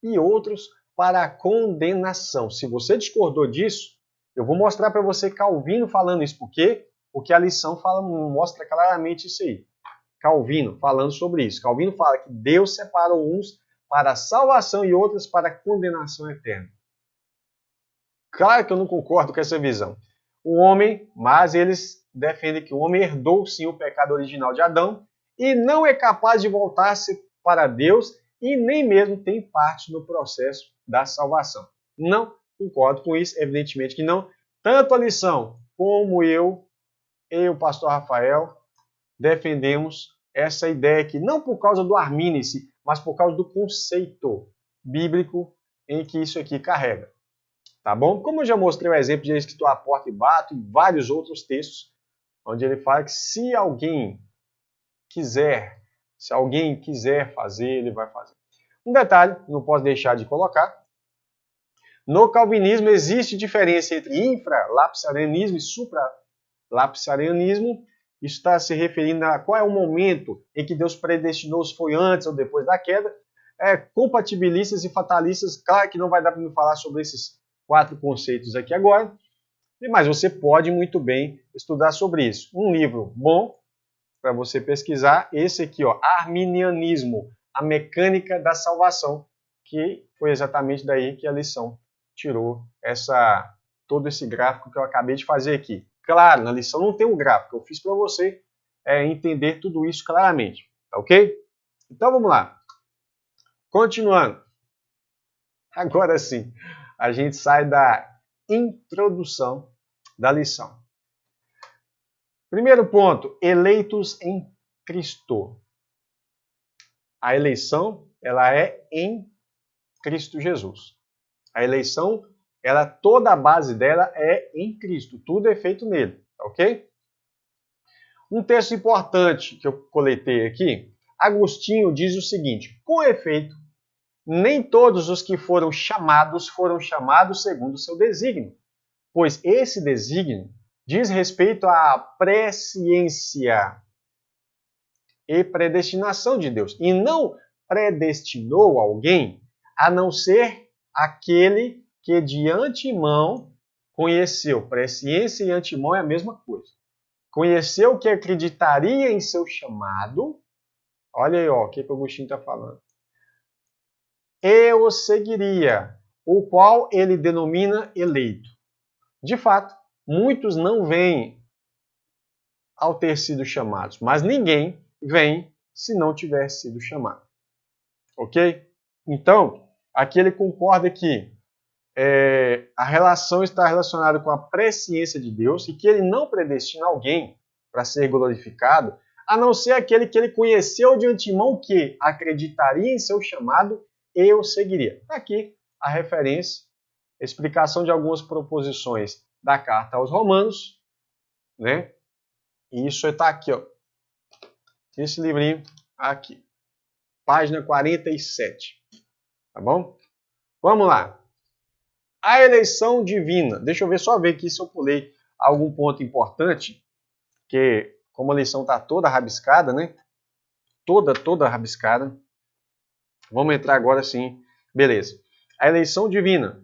e outros para a condenação. Se você discordou disso, eu vou mostrar para você Calvino falando isso. Por quê? Porque a lição mostra claramente isso aí. Calvino falando sobre isso. Calvino fala que Deus separou uns para a salvação e outros para a condenação eterna. Claro que eu não concordo com essa visão. O homem, mas eles defendem que o homem herdou sim o pecado original de Adão e não é capaz de voltar-se para Deus e nem mesmo tem parte no processo da salvação. Não concordo com isso, evidentemente que não. Tanto a lição como eu e o pastor Rafael defendemos essa ideia aqui, não por causa do armínio-se, mas por causa do conceito bíblico em que isso aqui carrega. Tá bom? Como eu já mostrei o exemplo de eis que estou à porta e bato, e vários outros textos, onde ele fala que se alguém quiser fazer, ele vai fazer. Um detalhe, não posso deixar de colocar, No calvinismo existe diferença entre infralapsarianismo e supralapsarianismo. Isso está se referindo a qual é o momento em que Deus predestinou, se foi antes ou depois da queda. Compatibilistas e fatalistas, claro que não vai dar para me falar sobre esses 4 conceitos aqui agora, mas você pode muito bem estudar sobre isso. Um livro bom para você pesquisar, esse aqui, ó, Arminianismo, a mecânica da salvação, que foi exatamente daí que a lição tirou todo esse gráfico que eu acabei de fazer aqui. Claro, na lição não tem um gráfico, eu fiz para você entender tudo isso claramente, tá ok? Então vamos lá. Continuando. Agora sim, a gente sai da introdução da lição. Primeiro ponto, eleitos em Cristo. A eleição, ela é em Cristo Jesus. A eleição, toda a base dela é em Cristo. Tudo é feito nele, ok? Um texto importante que eu coletei aqui, Agostinho diz o seguinte: com efeito, nem todos os que foram chamados segundo o seu desígnio, pois esse desígnio diz respeito à presciência e predestinação de Deus, e não predestinou alguém a não ser aquele que de antemão conheceu. Presciência e antemão é a mesma coisa. Conheceu que acreditaria em seu chamado. Olha aí, ó, o que o Agostinho está falando. E o seguiria, o qual ele denomina eleito. De fato, muitos não vêm ao ter sido chamados, mas ninguém vem se não tiver sido chamado. Ok? Então, aqui ele concorda que a relação está relacionada com a presciência de Deus e que ele não predestina alguém para ser glorificado, a não ser aquele que ele conheceu de antemão que acreditaria em seu chamado e o seguiria. Aqui a referência, a explicação de algumas proposições da carta aos Romanos, né? E isso está aqui, ó. Esse livrinho aqui. Página 47. Tá bom? Vamos lá. A eleição divina. Deixa eu ver aqui se eu pulei algum ponto importante, que como a lição está toda rabiscada, né? Toda rabiscada. Vamos entrar agora sim. Beleza. A eleição divina.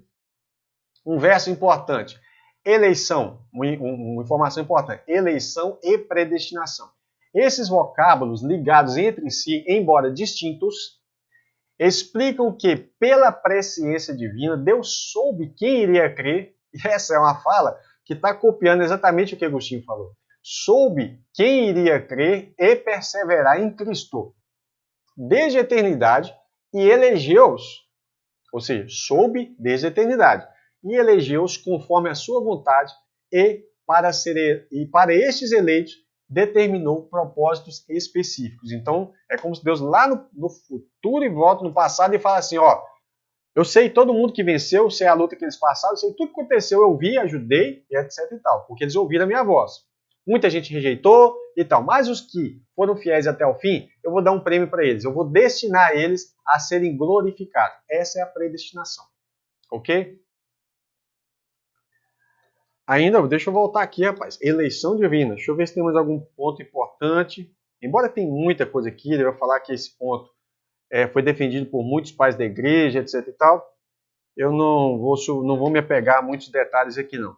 Um verso importante. Eleição, uma informação importante. Eleição e predestinação. Esses vocábulos ligados entre si, embora distintos, explicam que, pela presciência divina, Deus soube quem iria crer, e essa é uma fala que está copiando exatamente o que Agostinho falou. Soube quem iria crer e perseverar em Cristo, desde a eternidade, e elegeu-os, ou seja, soube desde a eternidade, e elegeu-os conforme a sua vontade, e para estes eleitos, determinou propósitos específicos. Então, é como se Deus lá no futuro e volta no passado e fala assim, ó, eu sei todo mundo que venceu, eu sei a luta que eles passaram, eu sei tudo que aconteceu, eu vi, ajudei, e etc e tal, porque eles ouviram a minha voz. Muita gente rejeitou e tal, mas os que foram fiéis até o fim, eu vou dar um prêmio para eles, eu vou destinar eles a serem glorificados. Essa é a predestinação, ok? Ainda, deixa eu voltar aqui, rapaz. Eleição divina. Deixa eu ver se tem mais algum ponto importante. Embora tenha muita coisa aqui, ele vai falar que esse ponto foi defendido por muitos pais da igreja, etc e tal. Eu não vou me apegar a muitos detalhes aqui, não.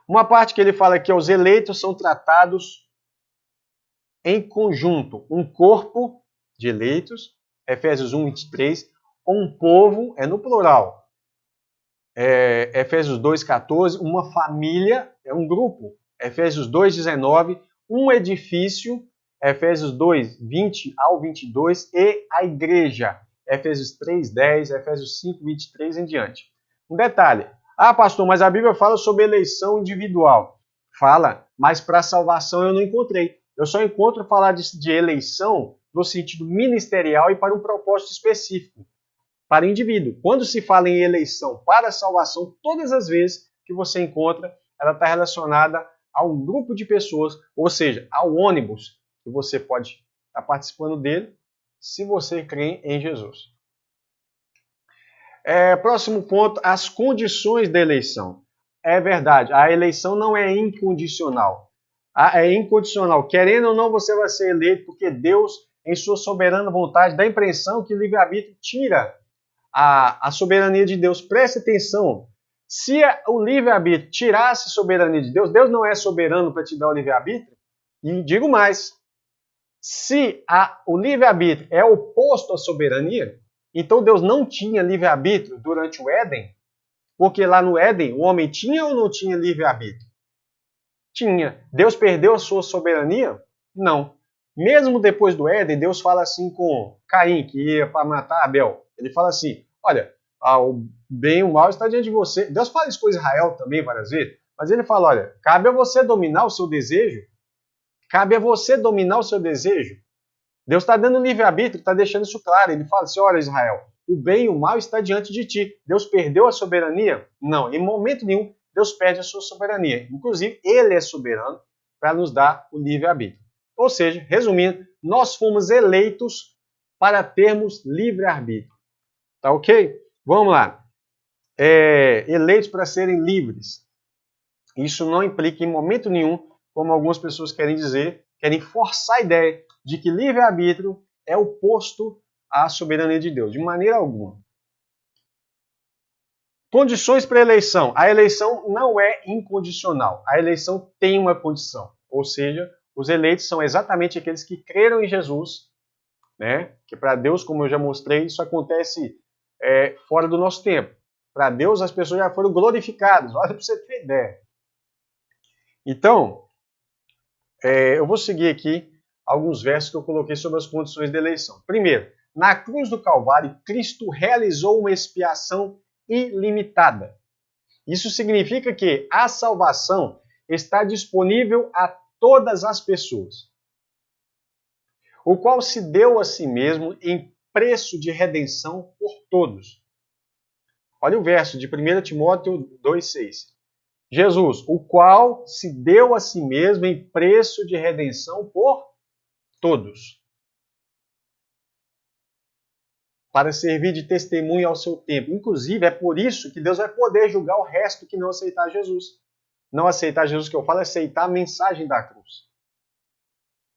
Uma parte que ele fala que os eleitos são tratados em conjunto. Um corpo de eleitos, Efésios 1, 23. Um povo, no plural. Efésios 2,14, uma família, um grupo, Efésios 2,19, um edifício, Efésios 2, 20 ao 22, e a igreja, Efésios 3,10, Efésios 5, 23 em diante. Um detalhe, pastor, mas a Bíblia fala sobre eleição individual. Fala, mas para a salvação eu não encontrei. Eu só encontro falar de eleição no sentido ministerial e para um propósito específico. Para indivíduo. Quando se fala em eleição para a salvação, todas as vezes que você encontra, ela está relacionada a um grupo de pessoas, ou seja, ao ônibus, que você pode estar participando dele, se você crê em Jesus. Próximo ponto, as condições da eleição. É verdade, a eleição não é incondicional. É incondicional. Querendo ou não, você vai ser eleito porque Deus, em sua soberana vontade, dá a impressão que o livre-arbítrio tira a soberania de Deus. Preste atenção. Se o livre-arbítrio tirasse a soberania de Deus, Deus não é soberano para te dar o livre-arbítrio? E digo mais, se o livre-arbítrio é oposto à soberania, então Deus não tinha livre-arbítrio durante o Éden, porque lá no Éden o homem tinha ou não tinha livre-arbítrio? Tinha. Deus perdeu a sua soberania? Não. Mesmo depois do Éden, Deus fala assim com Caim, que ia para matar Abel. Ele fala assim, olha, o bem e o mal está diante de você. Deus fala isso com Israel também várias vezes, mas ele fala, olha, cabe a você dominar o seu desejo. Cabe a você dominar o seu desejo. Deus está dando livre-arbítrio, está deixando isso claro. Ele fala assim, olha Israel, o bem e o mal está diante de ti. Deus perdeu a soberania? Não, em momento nenhum Deus perde a sua soberania. Inclusive, Ele é soberano para nos dar o livre-arbítrio. Ou seja, resumindo, nós fomos eleitos para termos livre-arbítrio. Tá ok? Vamos lá. Eleitos para serem livres. Isso não implica em momento nenhum, como algumas pessoas querem dizer, querem forçar a ideia de que livre-arbítrio é oposto à soberania de Deus. De maneira alguma. Condições para a eleição. A eleição não é incondicional. A eleição tem uma condição. Ou seja, os eleitos são exatamente aqueles que creram em Jesus, né? Que para Deus, como eu já mostrei, isso acontece fora do nosso tempo. Para Deus, as pessoas já foram glorificadas. Olha para você ter ideia. Então, eu vou seguir aqui alguns versos que eu coloquei sobre as condições da eleição. Primeiro, na cruz do Calvário, Cristo realizou uma expiação ilimitada. Isso significa que a salvação está disponível a todas as pessoas, o qual se deu a si mesmo em preço de redenção por todos. Olha o verso de 1 Timóteo 2,6. Jesus, o qual se deu a si mesmo em preço de redenção por todos, para servir de testemunho ao seu tempo. Inclusive, é por isso que Deus vai poder julgar o resto que não aceitar Jesus. Não aceitar Jesus, que eu falo, é aceitar a mensagem da cruz.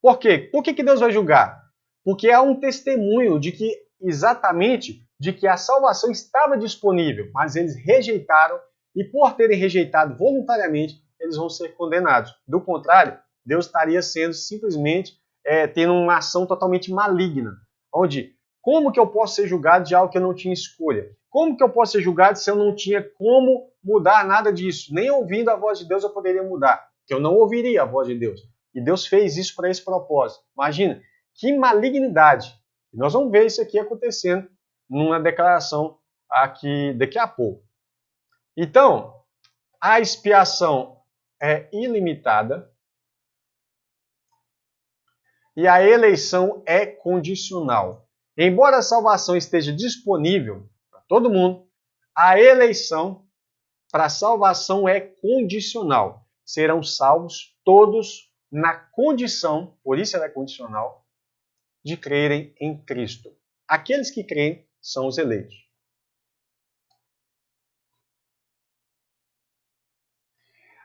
Por quê? Por que Deus vai julgar? Porque há um testemunho de que, exatamente, de que a salvação estava disponível, mas eles rejeitaram, e por terem rejeitado voluntariamente, eles vão ser condenados. Do contrário, Deus estaria sendo simplesmente tendo uma ação totalmente maligna, onde como que eu posso ser julgado de algo que eu não tinha escolha? Como que eu posso ser julgado se eu não tinha como mudar nada disso? Nem ouvindo a voz de Deus eu poderia mudar, que eu não ouviria a voz de Deus. E Deus fez isso para esse propósito. Imagina, que malignidade. E nós vamos ver isso aqui acontecendo numa declaração aqui daqui a pouco. Então, a expiação é ilimitada e a eleição é condicional. Embora a salvação esteja disponível para todo mundo, a eleição para a salvação é condicional. Serão salvos todos na condição, por isso ela é condicional, de crerem em Cristo. Aqueles que creem são os eleitos.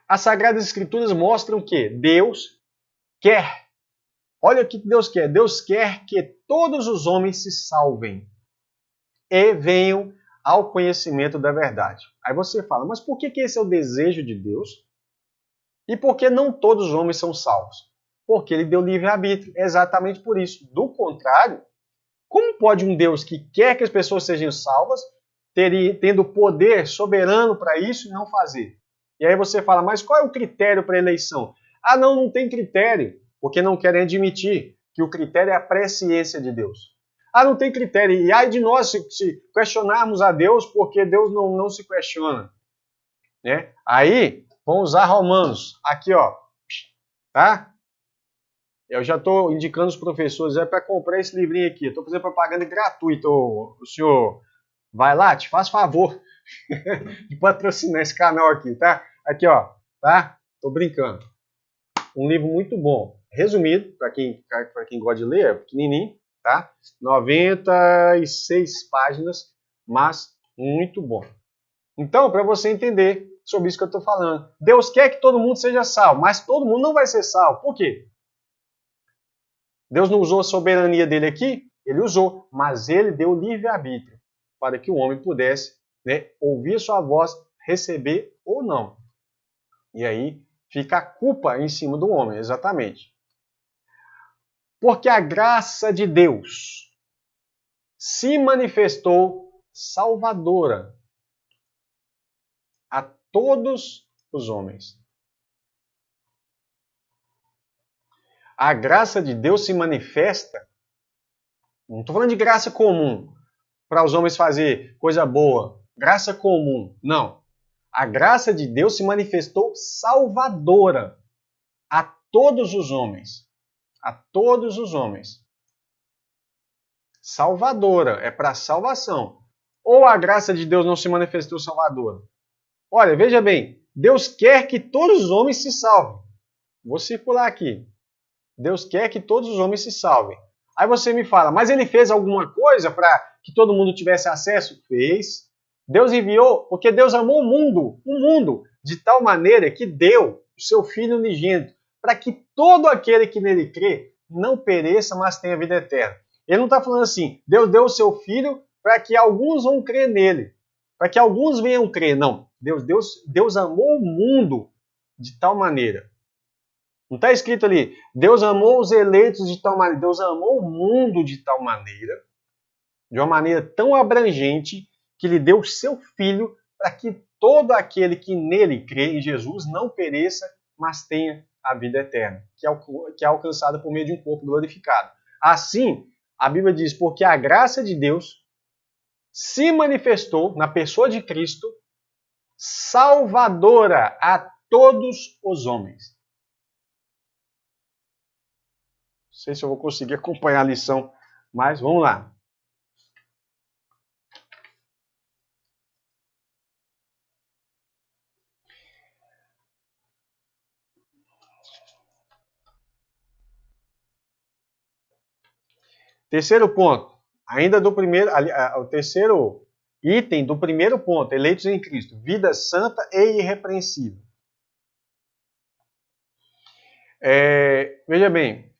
As Sagradas Escrituras mostram que Deus quer, olha o que Deus quer, Deus quer que todos os homens se salvem e venham ao conhecimento da verdade. Aí você fala, mas por que esse é o desejo de Deus? E por que não todos os homens são salvos? Porque ele deu livre-arbítrio, exatamente por isso. Do contrário, como pode um Deus que quer que as pessoas sejam salvas, tendo poder soberano para isso e não fazer? E aí você fala, mas qual é o critério para a eleição? Ah, não tem critério, porque não querem admitir que o critério é a presciência de Deus. Ah, não tem critério. E ai de nós se questionarmos a Deus, porque Deus não se questiona. Né? Aí, vamos usar Romanos. Aqui, ó. Tá? Eu já estou indicando os professores para comprar esse livrinho aqui. Estou fazendo propaganda gratuita. O senhor vai lá, te faz favor de patrocinar esse canal aqui, tá? Aqui, ó, tá? Tô brincando. Um livro muito bom. Resumido, para quem gosta de ler, é pequenininho, tá? 96 páginas, mas Muito bom. Então, para você entender sobre isso que eu estou falando, Deus quer que todo mundo seja salvo, mas todo mundo não vai ser salvo. Por quê? Deus não usou a soberania dele aqui? Ele usou, mas ele deu livre-arbítrio para que o homem pudesse, né, ouvir sua voz, receber ou não. E aí fica a culpa em cima do homem, exatamente. Porque a graça de Deus se manifestou salvadora a todos os homens. A graça de Deus se manifesta, não estou falando de graça comum, para os homens fazer coisa boa, graça comum, não. A graça de Deus se manifestou salvadora a todos os homens. A todos os homens. Salvadora, é para salvação. Ou a graça de Deus não se manifestou salvadora? Olha, veja bem, Deus quer que todos os homens se salvem. Vou circular aqui. Deus quer que todos os homens se salvem. Aí você me fala, mas ele fez alguma coisa para que todo mundo tivesse acesso? Fez. Deus enviou, porque Deus amou o mundo, de tal maneira que deu o seu Filho unigênito, para que todo aquele que nele crê não pereça, mas tenha vida eterna. Ele não está falando assim, Deus deu o seu Filho para que alguns vão crer nele, para que alguns venham crer. Não, Deus amou o mundo de tal maneira. Não está escrito ali, Deus amou os eleitos de tal maneira, Deus amou o mundo de tal maneira, de uma maneira tão abrangente, que lhe deu o seu Filho para que todo aquele que nele crê em Jesus não pereça, mas tenha a vida eterna, que é alcançada por meio de um corpo glorificado. Assim, a Bíblia diz, porque a graça de Deus se manifestou na pessoa de Cristo, salvadora a todos os homens. Não sei se eu vou conseguir acompanhar a lição, mas vamos lá. Terceiro ponto, ainda do primeiro, o terceiro item do primeiro ponto, eleitos em Cristo, vida santa e irrepreensível. Veja bem,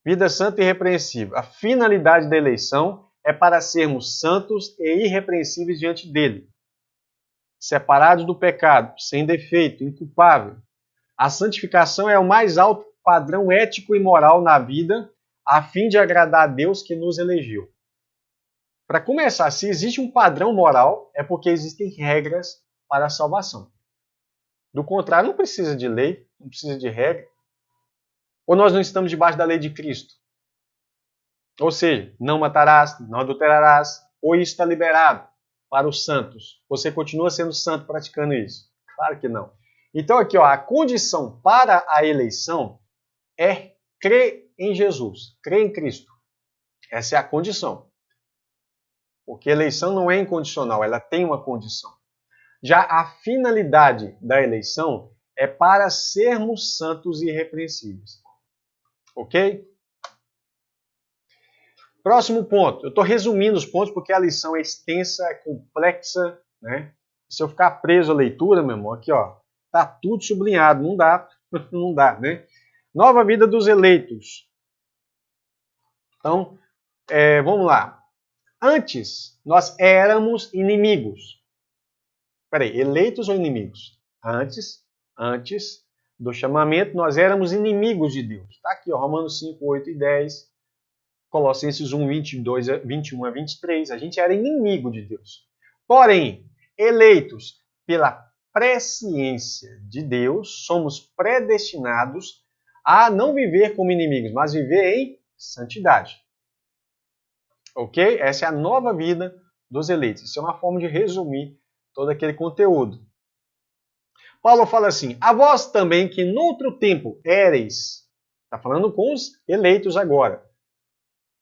vida santa e irrepreensível. A finalidade da eleição é para sermos santos e irrepreensíveis diante dele, separados do pecado, sem defeito, inculpável. A santificação é o mais alto padrão ético e moral na vida, a fim de agradar a Deus que nos elegeu. Para começar, se existe um padrão moral, é porque existem regras para a salvação. Do contrário, não precisa de lei, não precisa de regra. Ou nós não estamos debaixo da lei de Cristo? Ou seja, não matarás, não adulterarás, ou isso está liberado para os santos. Você continua sendo santo praticando isso? Claro que não. Então aqui, ó, a condição para a eleição é crer em Jesus, crer em Cristo. Essa é a condição. Porque a eleição não é incondicional, ela tem uma condição. Já a finalidade da eleição é para sermos santos e irrepreensíveis. Ok? Próximo ponto. Eu estou resumindo os pontos porque a lição é extensa, é complexa, né? Se eu ficar preso à leitura, meu irmão, aqui, ó, tá tudo sublinhado, não dá, não dá, né? Nova vida dos eleitos. Então, vamos lá. Antes, nós éramos inimigos. Peraí, eleitos ou inimigos? Antes do chamamento, nós éramos inimigos de Deus. Está aqui, ó, Romanos 5, 8 e 10. Colossenses 1, 22, 21 a 23. A gente era inimigo de Deus. Porém, eleitos pela presciência de Deus, somos predestinados a não viver como inimigos, mas viver em santidade. Ok? Essa é a nova vida dos eleitos. Isso é uma forma de resumir todo aquele conteúdo. Paulo fala assim, a vós também que noutro tempo éreis, está falando com os eleitos agora,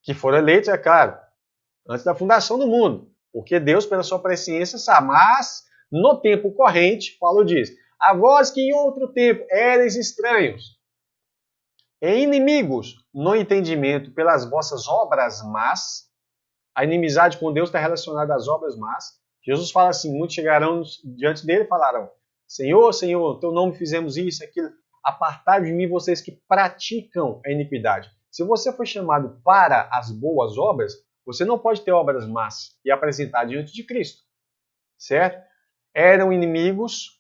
que foram eleitos, é claro, antes da fundação do mundo, porque Deus, pela sua presciência, sabe, mas no tempo corrente, Paulo diz, a vós que em outro tempo éreis estranhos, e inimigos no entendimento pelas vossas obras más, a inimizade com Deus está relacionada às obras más, Jesus fala assim, muitos chegarão diante dele e falaram, Senhor, Senhor, teu nome fizemos isso, aquilo. Apartai de mim vocês que praticam a iniquidade. Se você foi chamado para as boas obras, você não pode ter obras más e apresentar diante de Cristo. Certo? Eram inimigos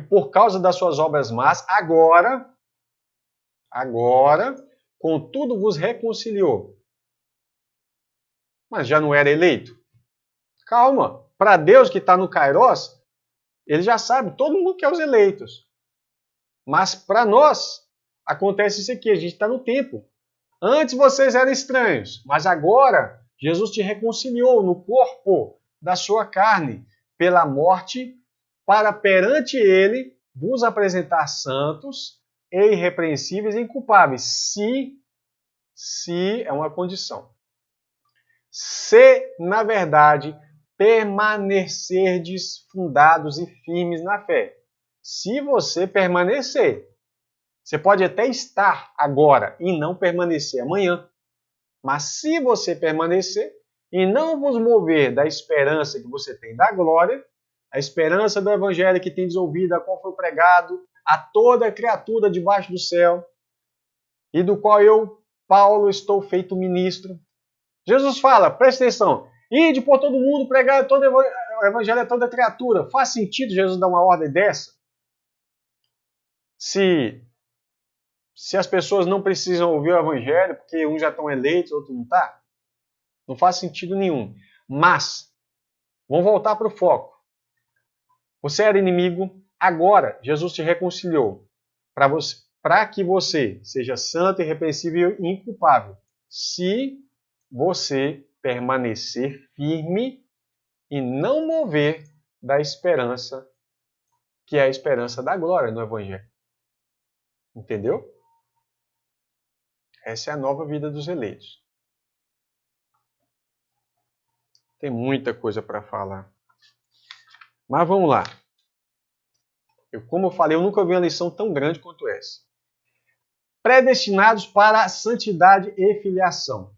por causa das suas obras más, agora, contudo vos reconciliou. Mas já não era eleito? Calma, para Deus que está no Kairos, ele já sabe, todo mundo quer os eleitos. Mas para nós, acontece isso aqui, a gente está no tempo. Antes vocês eram estranhos, mas agora Jesus te reconciliou no corpo da sua carne, pela morte, para perante ele vos apresentar santos e irrepreensíveis e inculpáveis. Se é uma condição. Se, na verdade, permanecerdes fundados e firmes na fé. Se você permanecer, você pode até estar agora e não permanecer amanhã. Mas se você permanecer e não vos mover da esperança que você tem da glória, a esperança do evangelho que tem ouvido, a qual foi pregado a toda criatura debaixo do céu, e do qual eu, Paulo, estou feito ministro. Jesus fala, presta atenção, ide por todo mundo, pregar todo o evangelho a toda criatura. Faz sentido Jesus dar uma ordem dessa? Se as pessoas não precisam ouvir o evangelho, porque uns já estão eleitos, outros não estão? Não faz sentido nenhum. Mas, vamos voltar para o foco. Você era inimigo, agora Jesus te reconciliou para que você seja santo, irrepreensível e inculpável. Se você permanecer firme e não mover da esperança, que é a esperança da glória no evangelho. Entendeu? Essa é a nova vida dos eleitos. Tem muita coisa para falar. Mas vamos lá. Como eu falei, eu nunca vi uma lição tão grande quanto essa. Predestinados para a santidade e filiação.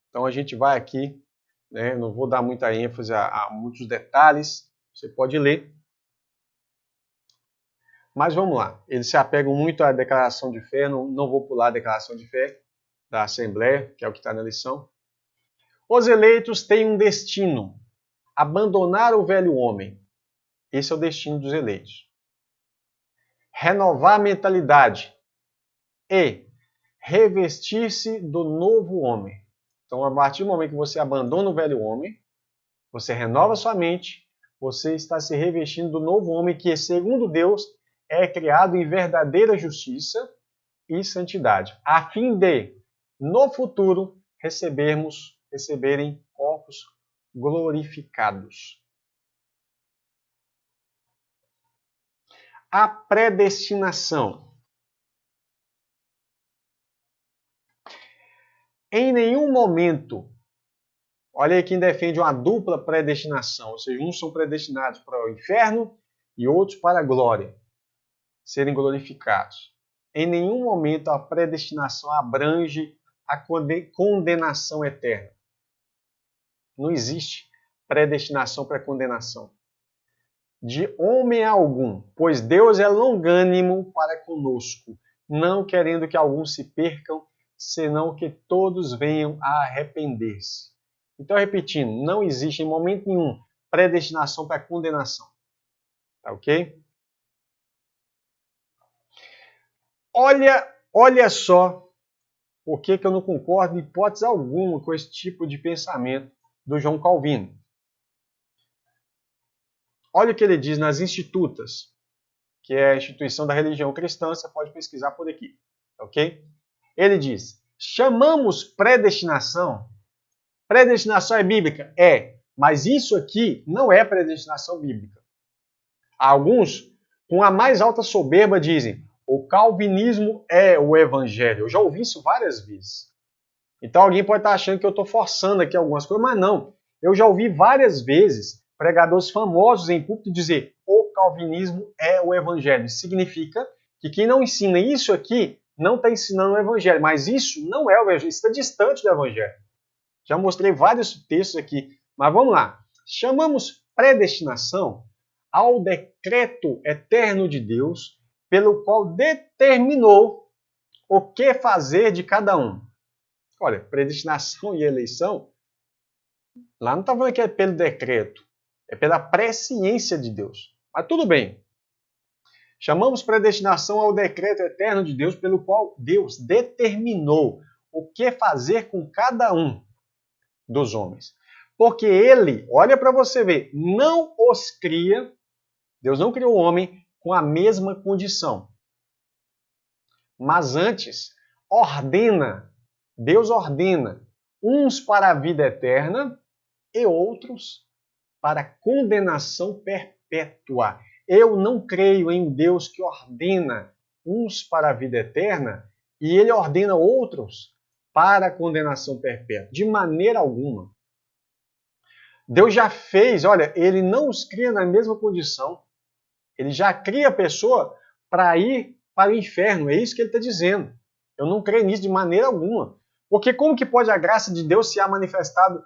Então a gente vai aqui, né, não vou dar muita ênfase a muitos detalhes, você pode ler. Mas vamos lá. Eles se apegam muito à declaração de fé, não vou pular a declaração de fé da Assembleia, que é o que está na lição. Os eleitos têm um destino, abandonar o velho homem. Esse é o destino dos eleitos. Renovar a mentalidade e revestir-se do novo homem. Então, a partir do momento que você abandona o velho homem, você renova sua mente, você está se revestindo do novo homem que, segundo Deus, é criado em verdadeira justiça e santidade, a fim de, no futuro, receberem corpos glorificados. A predestinação. Em nenhum momento, olha aí quem defende uma dupla predestinação, ou seja, uns são predestinados para o inferno e outros para a glória, serem glorificados. Em nenhum momento a predestinação abrange a condenação eterna. Não existe predestinação para condenação. De homem algum, pois Deus é longânimo para conosco, não querendo que alguns se percam, senão que todos venham a arrepender-se. Então, repetindo, não existe em momento nenhum predestinação para condenação. Tá ok? Olha só por que eu não concordo em hipótese alguma com esse tipo de pensamento do João Calvino. Olha o que ele diz nas Institutas, que é a instituição da religião cristã, você pode pesquisar por aqui, ok? Ele diz, chamamos predestinação? Predestinação é bíblica? É, mas isso aqui não é predestinação bíblica. Alguns, com a mais alta soberba, dizem, o calvinismo é o evangelho. Eu já ouvi isso várias vezes. Então alguém pode estar achando que eu estou forçando aqui algumas coisas, mas não. Eu já ouvi várias vezes pregadores famosos em púlpito dizer o calvinismo é o evangelho. Isso significa que quem não ensina isso aqui não está ensinando o evangelho, mas isso não é o evangelho, isso está distante do evangelho. Já mostrei vários textos aqui, mas vamos lá. chamamos predestinação ao decreto eterno de Deus, pelo qual determinou o que fazer de cada um. Olha, predestinação e eleição, lá não está falando que é pelo decreto, é pela presciência de Deus. Mas tudo bem. Chamamos predestinação ao decreto eterno de Deus, pelo qual Deus determinou o que fazer com cada um dos homens. Porque ele, olha para você ver, não os cria, Deus não criou o homem com a mesma condição. Mas antes, Deus ordena uns para a vida eterna e outros para a condenação perpétua. Eu não creio em um Deus que ordena uns para a vida eterna e ele ordena outros para a condenação perpétua. De maneira alguma. Deus já fez, olha, ele não os cria na mesma condição. Ele já cria a pessoa para ir para o inferno. É isso que ele está dizendo. Eu não creio nisso de maneira alguma. Porque como que pode a graça de Deus se há manifestado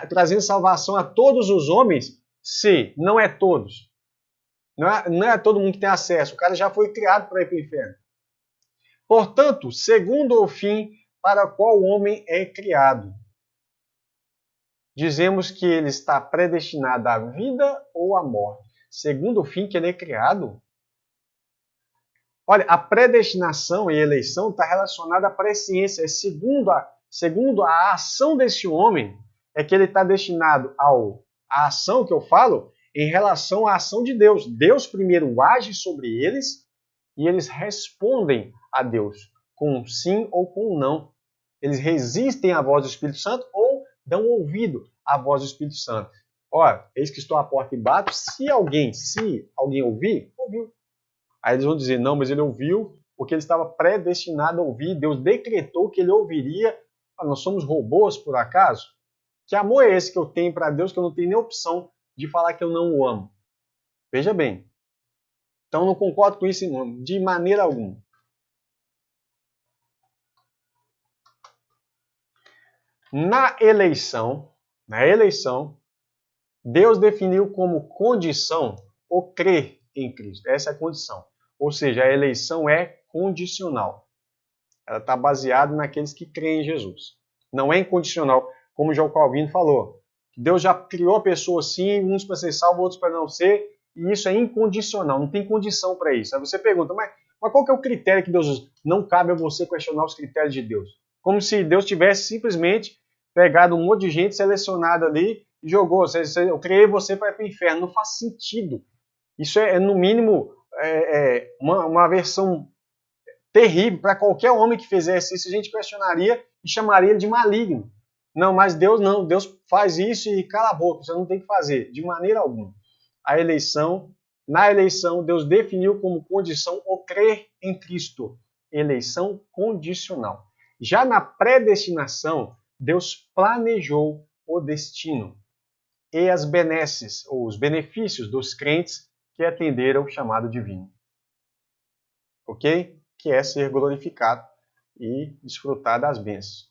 trazendo salvação a todos os homens, se não é todos? Não é todo mundo que tem acesso. O cara já foi criado para ir para o inferno. Portanto, segundo o fim para o qual o homem é criado, dizemos que ele está predestinado à vida ou à morte. Segundo o fim que ele é criado. Olha, a predestinação e eleição está relacionada à presciência. É segundo a ação desse homem, é que ele está destinado à ação que eu falo em relação à ação de Deus. Deus primeiro age sobre eles e eles respondem a Deus com um sim ou com um não. Eles resistem à voz do Espírito Santo ou dão ouvido à voz do Espírito Santo. Ora, eis que estou à porta e bato. Se alguém ouvir, ouviu. Aí eles vão dizer, não, mas ele ouviu porque ele estava predestinado a ouvir. Deus decretou que ele ouviria. Nós somos robôs, por acaso? Que amor é esse que eu tenho para Deus que eu não tenho nem opção de falar que eu não o amo? Veja bem. Então não concordo com isso de maneira alguma. Na eleição, Deus definiu como condição o crer em Cristo. Essa é a condição. Ou seja, a eleição é condicional. Ela está baseada naqueles que creem em Jesus. Não é incondicional, como João Calvino falou. Deus já criou a pessoa assim, uns para ser salvos, outros para não ser, e isso é incondicional, não tem condição para isso. Aí você pergunta, mas qual que é o critério que Deus usa? Não cabe a você questionar os critérios de Deus. Como se Deus tivesse simplesmente pegado um monte de gente selecionada ali e jogou. Eu criei você para ir para o inferno. Não faz sentido. Isso é no mínimo, uma versão terrível. Para qualquer homem que fizesse isso, a gente questionaria e chamaria ele de maligno. Não, mas Deus não. Deus faz isso e cala a boca. Você não tem que fazer, de maneira alguma. Na eleição, Deus definiu como condição o crer em Cristo. Eleição condicional. Já na predestinação, Deus planejou o destino e as benesses, ou os benefícios dos crentes que atenderam o chamado divino. Ok? Que é ser glorificado e desfrutar das bênçãos.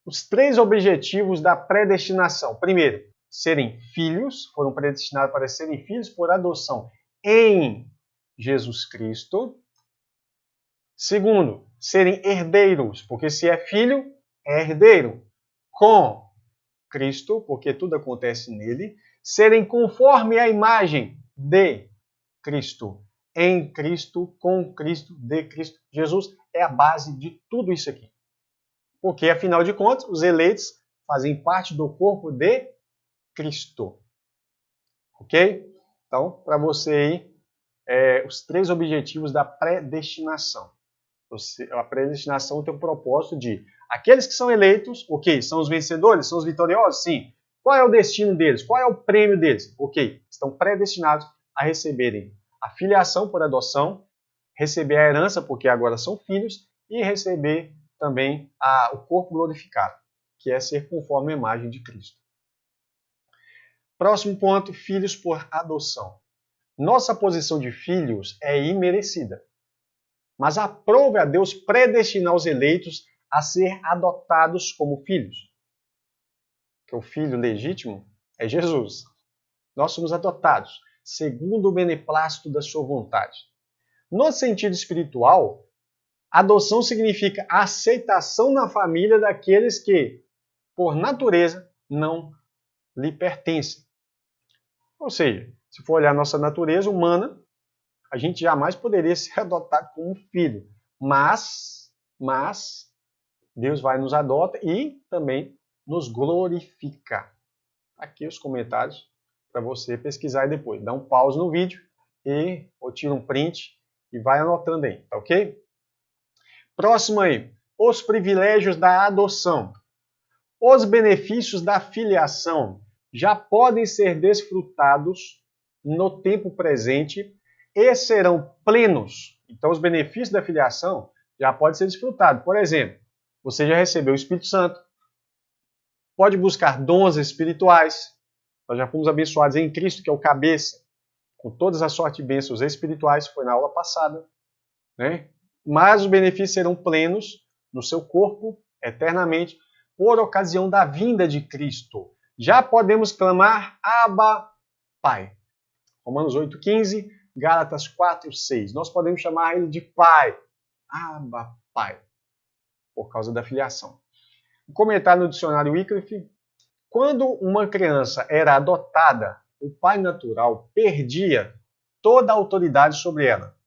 Os 3 objetivos da predestinação. Primeiro, serem filhos, foram predestinados para serem filhos por adoção em Jesus Cristo. Segundo, serem herdeiros, porque se é filho, é herdeiro com Cristo, porque tudo acontece nele. Serem conforme a imagem de Cristo, em Cristo, com Cristo, de Cristo. Jesus é a base de tudo isso aqui. Porque, afinal de contas, os eleitos fazem parte do corpo de Cristo. Ok? Então, para você aí, os 3 objetivos da predestinação. A predestinação tem o propósito de aqueles que são eleitos, ok, são os vencedores, são os vitoriosos? Sim. Qual é o destino deles? Qual é o prêmio deles? Ok, estão predestinados a receberem a filiação por adoção, receber a herança, porque agora são filhos, e receber também o corpo glorificado, que é ser conforme a imagem de Cristo. Próximo ponto, filhos por adoção. Nossa posição de filhos é imerecida. Mas aprove a Deus predestinar os eleitos a ser adotados como filhos. Porque o filho legítimo é Jesus. Nós somos adotados, segundo o beneplácito da sua vontade. No sentido espiritual, adoção significa aceitação na família daqueles que, por natureza, não lhe pertencem. Ou seja, se for olhar a nossa natureza humana, a gente jamais poderia ser adotado como filho. Mas Deus vai nos adota e também nos glorifica. Aqui os comentários para você pesquisar depois. Dá um pause no vídeo ou tira um print e vai anotando aí, tá ok? Próximo aí, os privilégios da adoção. Os benefícios da filiação já podem ser desfrutados no tempo presente e serão plenos. Então, os benefícios da filiação já podem ser desfrutados. Por exemplo, você já recebeu o Espírito Santo, pode buscar dons espirituais. Nós já fomos abençoados em Cristo, que é o cabeça, com todas as sortes de bênçãos espirituais, foi na aula passada, né? Mas os benefícios serão plenos no seu corpo, eternamente, por ocasião da vinda de Cristo. Já podemos clamar Abba, Pai. Romanos 8,15, Gálatas 4,6. Nós podemos chamar ele de Pai. Abba, Pai. Por causa da filiação. Um comentário no dicionário Wycliffe. Quando uma criança era adotada, o pai natural perdia toda a autoridade sobre ela,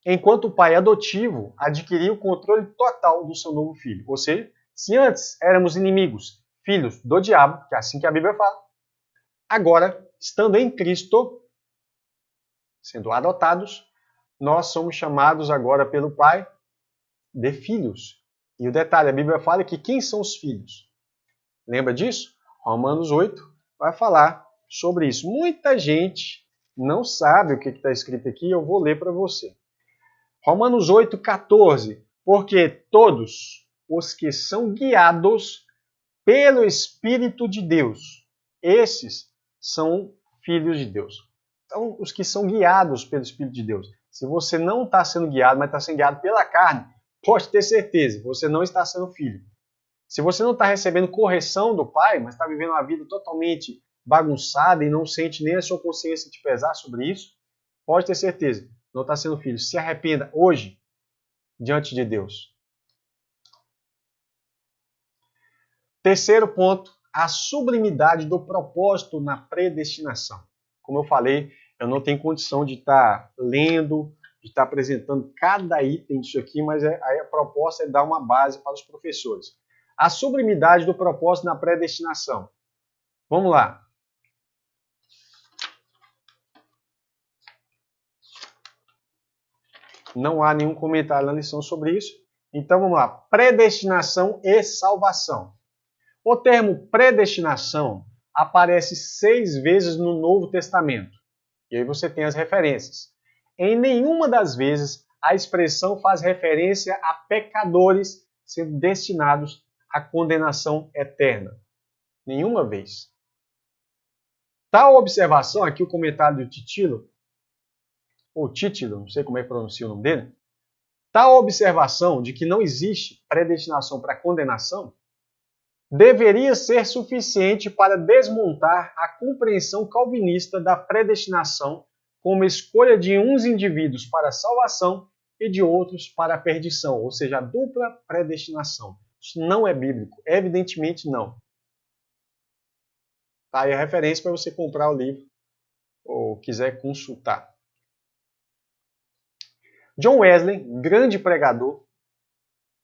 enquanto o pai adotivo adquiria o controle total do seu novo filho. Ou seja, se antes éramos inimigos, filhos do diabo, que é assim que a Bíblia fala, agora, estando em Cristo, sendo adotados, nós somos chamados agora pelo Pai de filhos. E o detalhe, a Bíblia fala que quem são os filhos? Lembra disso? Romanos 8 vai falar sobre isso. Muita gente não sabe o que está escrito aqui, eu vou ler para você. Romanos 8,14. Porque todos os que são guiados pelo Espírito de Deus, esses são filhos de Deus. Então, os que são guiados pelo Espírito de Deus. Se você não está sendo guiado, mas está sendo guiado pela carne, pode ter certeza, você não está sendo filho. Se você não está recebendo correção do Pai, mas está vivendo uma vida totalmente bagunçada e não sente nem a sua consciência te pesar sobre isso, pode ter certeza, não está sendo filho. Se arrependa hoje, diante de Deus. Terceiro ponto, a sublimidade do propósito na predestinação. Como eu falei, eu não tenho condição de estar lendo, de estar apresentando cada item disso aqui, mas a proposta é dar uma base para os professores. A sublimidade do propósito na predestinação. Vamos lá. Não há nenhum comentário na lição sobre isso. Então vamos lá. Predestinação e salvação. O termo predestinação aparece 6 vezes no Novo Testamento. E aí você tem as referências. Em nenhuma das vezes a expressão faz referência a pecadores sendo destinados à condenação eterna. Nenhuma vez. Tal observação, aqui o comentário do Títilo, ou Títilo, não sei como é que pronuncia o nome dele, tal observação de que não existe predestinação para condenação deveria ser suficiente para desmontar a compreensão calvinista da predestinação como escolha de uns indivíduos para a salvação e de outros para a perdição, ou seja, a dupla predestinação. Isso não é bíblico, evidentemente não. Tá aí a referência para você comprar o livro ou quiser consultar. John Wesley, grande pregador,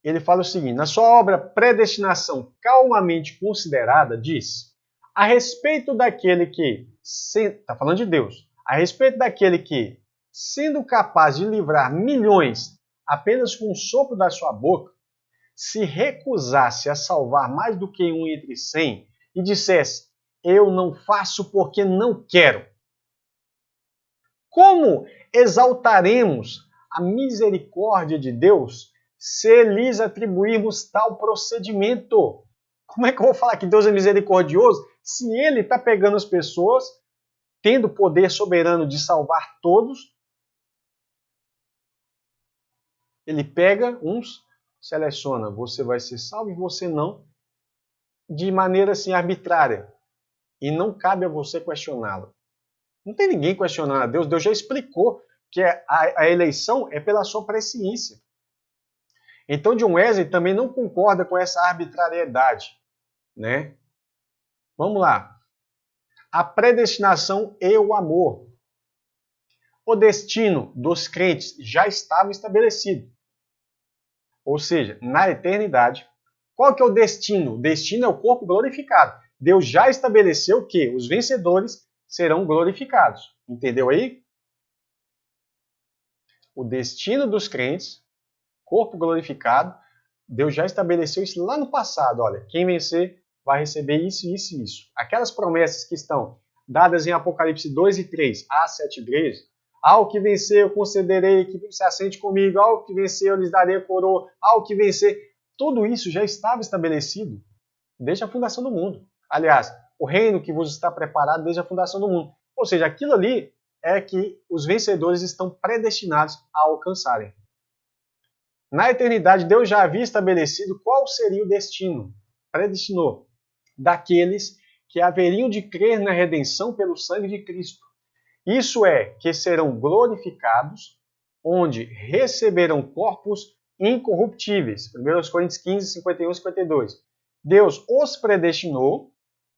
ele fala o seguinte, na sua obra Predestinação Calmamente Considerada, diz, a respeito daquele que, está falando de Deus, a respeito daquele que, sendo capaz de livrar milhões apenas com o sopro da sua boca, se recusasse a salvar mais do que um entre 100 e dissesse, eu não faço porque não quero. Como exaltaremos a misericórdia de Deus se lhes atribuirmos tal procedimento? Como é que eu vou falar que Deus é misericordioso se Ele está pegando as pessoas, tendo o poder soberano de salvar todos? Ele pega uns, seleciona, você vai ser salvo e você não, de maneira assim arbitrária. E não cabe a você questioná-lo. Não tem ninguém questionando a Deus. Deus já explicou que a eleição é pela sua presciência. Então, John Wesley também não concorda com essa arbitrariedade, né? Vamos lá. A predestinação e o amor. O destino dos crentes já estava estabelecido. Ou seja, na eternidade, qual que é o destino? O destino é o corpo glorificado. Deus já estabeleceu que os vencedores serão glorificados. Entendeu aí? O destino dos crentes, corpo glorificado, Deus já estabeleceu isso lá no passado. Olha, quem vencer vai receber isso, isso e isso. Aquelas promessas que estão dadas em Apocalipse 2 e 3, às 7 igrejas, ao que vencer eu concederei que se assente comigo, ao que vencer eu lhes darei a coroa, ao que vencer, tudo isso já estava estabelecido desde a fundação do mundo. Aliás, o reino que vos está preparado desde a fundação do mundo. Ou seja, aquilo ali é que os vencedores estão predestinados a alcançarem. Na eternidade, Deus já havia estabelecido qual seria o destino, predestinou, daqueles que haveriam de crer na redenção pelo sangue de Cristo. Isso é, que serão glorificados, onde receberão corpos incorruptíveis. 1 Coríntios 15, 51 e 52. Deus os predestinou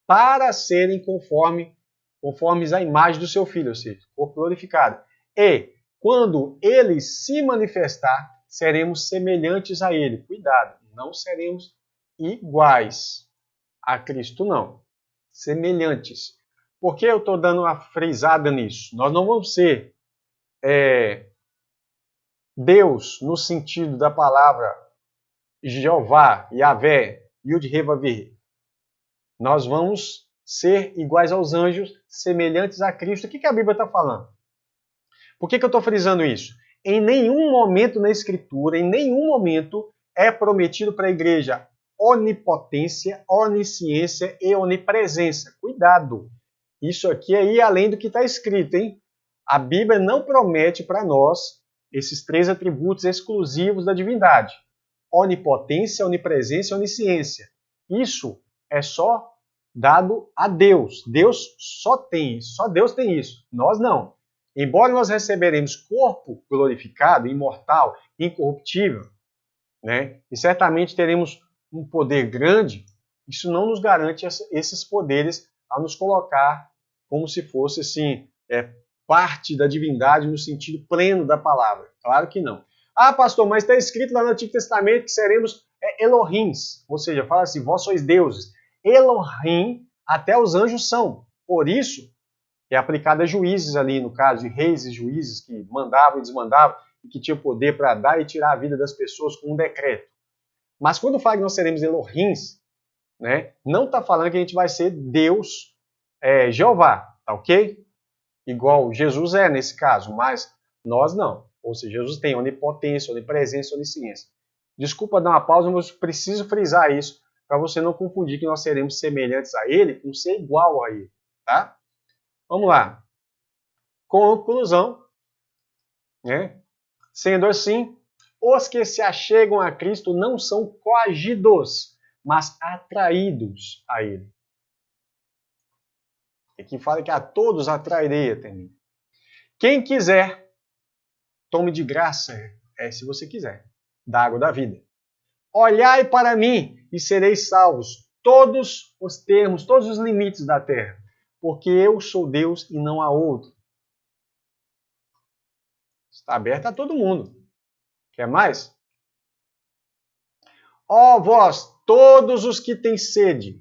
para serem conformes à imagem do seu Filho, ou seja, corpo glorificado. E, quando ele se manifestar, seremos semelhantes a ele. Cuidado, não seremos iguais a Cristo, não. Semelhantes. Por que eu estou dando uma frisada nisso? Nós não vamos ser Deus no sentido da palavra Jeová, Yahvé, Yud-He-Vav-He. Nós vamos ser iguais aos anjos, semelhantes a Cristo. O que a Bíblia está falando? Por que eu estou frisando isso? Em nenhum momento na Escritura, em nenhum momento é prometido para a igreja onipotência, onisciência e onipresença. Cuidado! Isso aqui é ir além do que está escrito, hein? A Bíblia não promete para nós esses 3 atributos exclusivos da divindade. Onipotência, onipresença e onisciência. Isso é só dado a Deus. Deus só tem isso. Só Deus tem isso. Nós não. Embora nós receberemos corpo glorificado, imortal, incorruptível, né? E certamente teremos um poder grande, isso não nos garante esses poderes a nos colocar como se fosse assim, parte da divindade no sentido pleno da palavra. Claro que não. Ah, pastor, mas está escrito lá no Antigo Testamento que seremos Elohims, ou seja, fala assim, vós sois deuses. Elohim, até os anjos são. Por isso, é aplicado a juízes ali, no caso de reis e juízes que mandavam e desmandavam e que tinham poder para dar e tirar a vida das pessoas com um decreto. Mas quando fala que nós seremos Elohims, né, não está falando que a gente vai ser Deus, Jeová, tá ok? Igual Jesus é nesse caso, mas nós não. Ou seja, Jesus tem onipotência, onipresença, onisciência. Desculpa dar uma pausa, mas eu preciso frisar isso para você não confundir que nós seremos semelhantes a Ele com ser igual a Ele, tá? Vamos lá. Conclusão, né? Sendo assim, os que se achegam a Cristo não são coagidos, mas atraídos a Ele. Aqui fala que a todos atrairei até mim. Quem quiser, tome de graça, se você quiser, da água da vida. Olhai para mim e sereis salvos, todos os termos, todos os limites da terra, porque eu sou Deus e não há outro. Está aberto a todo mundo. Quer mais? Ó vós, todos os que têm sede.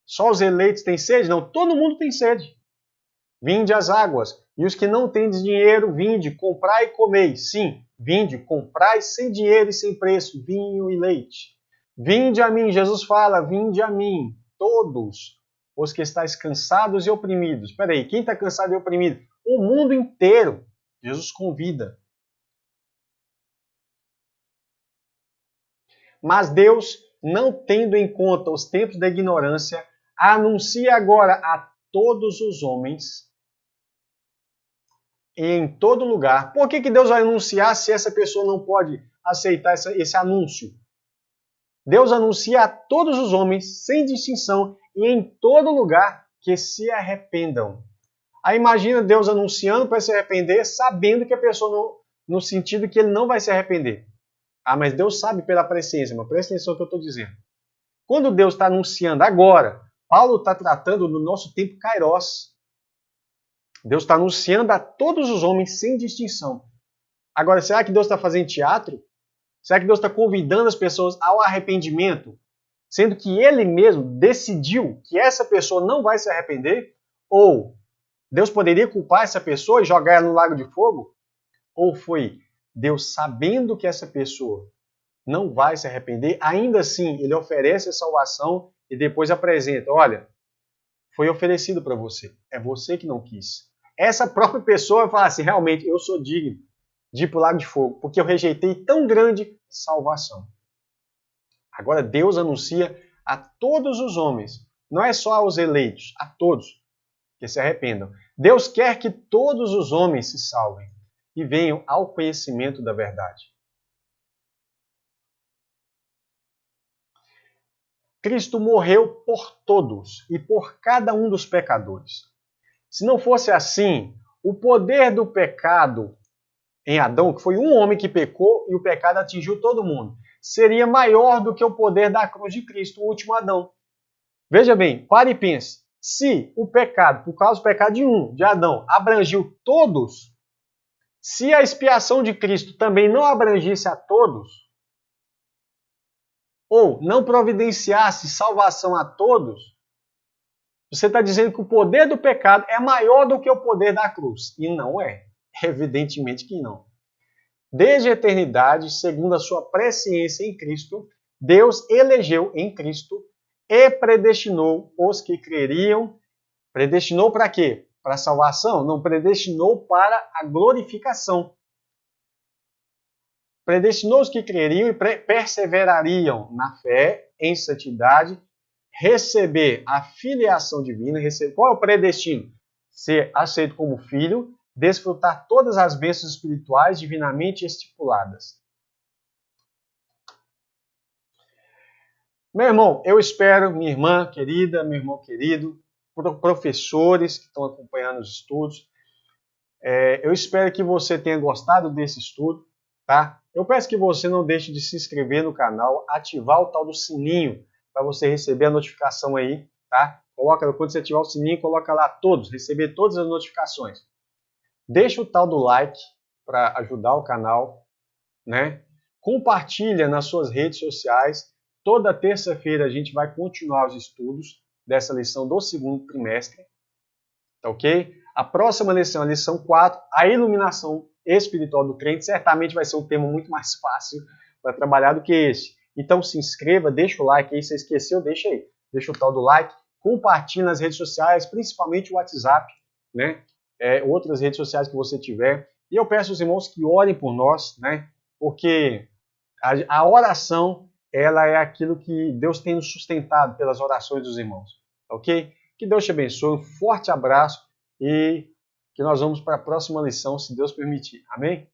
Só os eleitos têm sede? Não, todo mundo tem sede. Vinde às águas. E os que não têm dinheiro, vinde, comprai e comei. Sim, vinde, comprai sem dinheiro e sem preço, vinho e leite. Vinde a mim, Jesus fala, vinde a mim, todos os que estáis cansados e oprimidos. Espera aí, quem está cansado e oprimido? O mundo inteiro. Jesus convida. Mas Deus, não tendo em conta os tempos da ignorância, anuncia agora a todos os homens e em todo lugar. Por que Deus vai anunciar se essa pessoa não pode aceitar esse anúncio? Deus anuncia a todos os homens, sem distinção, e em todo lugar, que se arrependam. Aí imagina Deus anunciando para se arrepender, sabendo que a pessoa no sentido que ele não vai se arrepender. Ah, mas Deus sabe pela presciência, mas presta atenção no que eu estou dizendo. Quando Deus está anunciando agora, Paulo está tratando do nosso tempo kairos. Deus está anunciando a todos os homens sem distinção. Agora, será que Deus está fazendo teatro? Será que Deus está convidando as pessoas ao arrependimento? Sendo que ele mesmo decidiu que essa pessoa não vai se arrepender? Ou Deus poderia culpar essa pessoa e jogar ela no lago de fogo? Ou foi Deus, sabendo que essa pessoa não vai se arrepender, ainda assim ele oferece a salvação e depois apresenta, olha, foi oferecido para você, é você que não quis. Essa própria pessoa fala assim, realmente, eu sou digno de ir para o lago de fogo, porque eu rejeitei tão grande salvação. Agora Deus anuncia a todos os homens, não é só aos eleitos, a todos que se arrependam. Deus quer que todos os homens se salvem e venham ao conhecimento da verdade. Cristo morreu por todos e por cada um dos pecadores. Se não fosse assim, o poder do pecado em Adão, que foi um homem que pecou e o pecado atingiu todo mundo, seria maior do que o poder da cruz de Cristo, o último Adão. Veja bem, pare e pense. Se o pecado, por causa do pecado de Adão, abrangiu todos, se a expiação de Cristo também não abrangisse a todos, ou não providenciasse salvação a todos, você está dizendo que o poder do pecado é maior do que o poder da cruz. E não é. Evidentemente que não. Desde a eternidade, segundo a sua presciência em Cristo, Deus elegeu em Cristo e predestinou os que creriam. Predestinou para quê? Para a salvação? Não, predestinou para a glorificação. Predestinou os que creriam e perseverariam na fé, em santidade, receber a filiação divina. Qual é o predestino? Ser aceito como filho, desfrutar todas as bênçãos espirituais divinamente estipuladas. Meu irmão, eu espero, minha irmã querida, meu irmão querido, professores que estão acompanhando os estudos, eu espero que você tenha gostado desse estudo, tá? Eu peço que você não deixe de se inscrever no canal, ativar o tal do sininho para você receber a notificação aí, tá? Quando você ativar o sininho, coloca lá todos, receber todas as notificações. Deixa o tal do like para ajudar o canal, né? Compartilha nas suas redes sociais. Toda terça-feira a gente vai continuar os estudos dessa lição do segundo trimestre, tá ok? A próxima lição, a lição 4, a iluminação espiritual do crente, certamente vai ser um tema muito mais fácil para trabalhar do que esse. Então se inscreva, deixa o like aí, se esqueceu, deixa aí. Deixa o tal do like, compartilhe nas redes sociais, principalmente o WhatsApp, né? Outras redes sociais que você tiver. E eu peço aos irmãos que orem por nós, né? Porque a oração, ela é aquilo que Deus tem nos sustentado pelas orações dos irmãos, ok? Que Deus te abençoe, um forte abraço e que nós vamos para a próxima lição, se Deus permitir. Amém?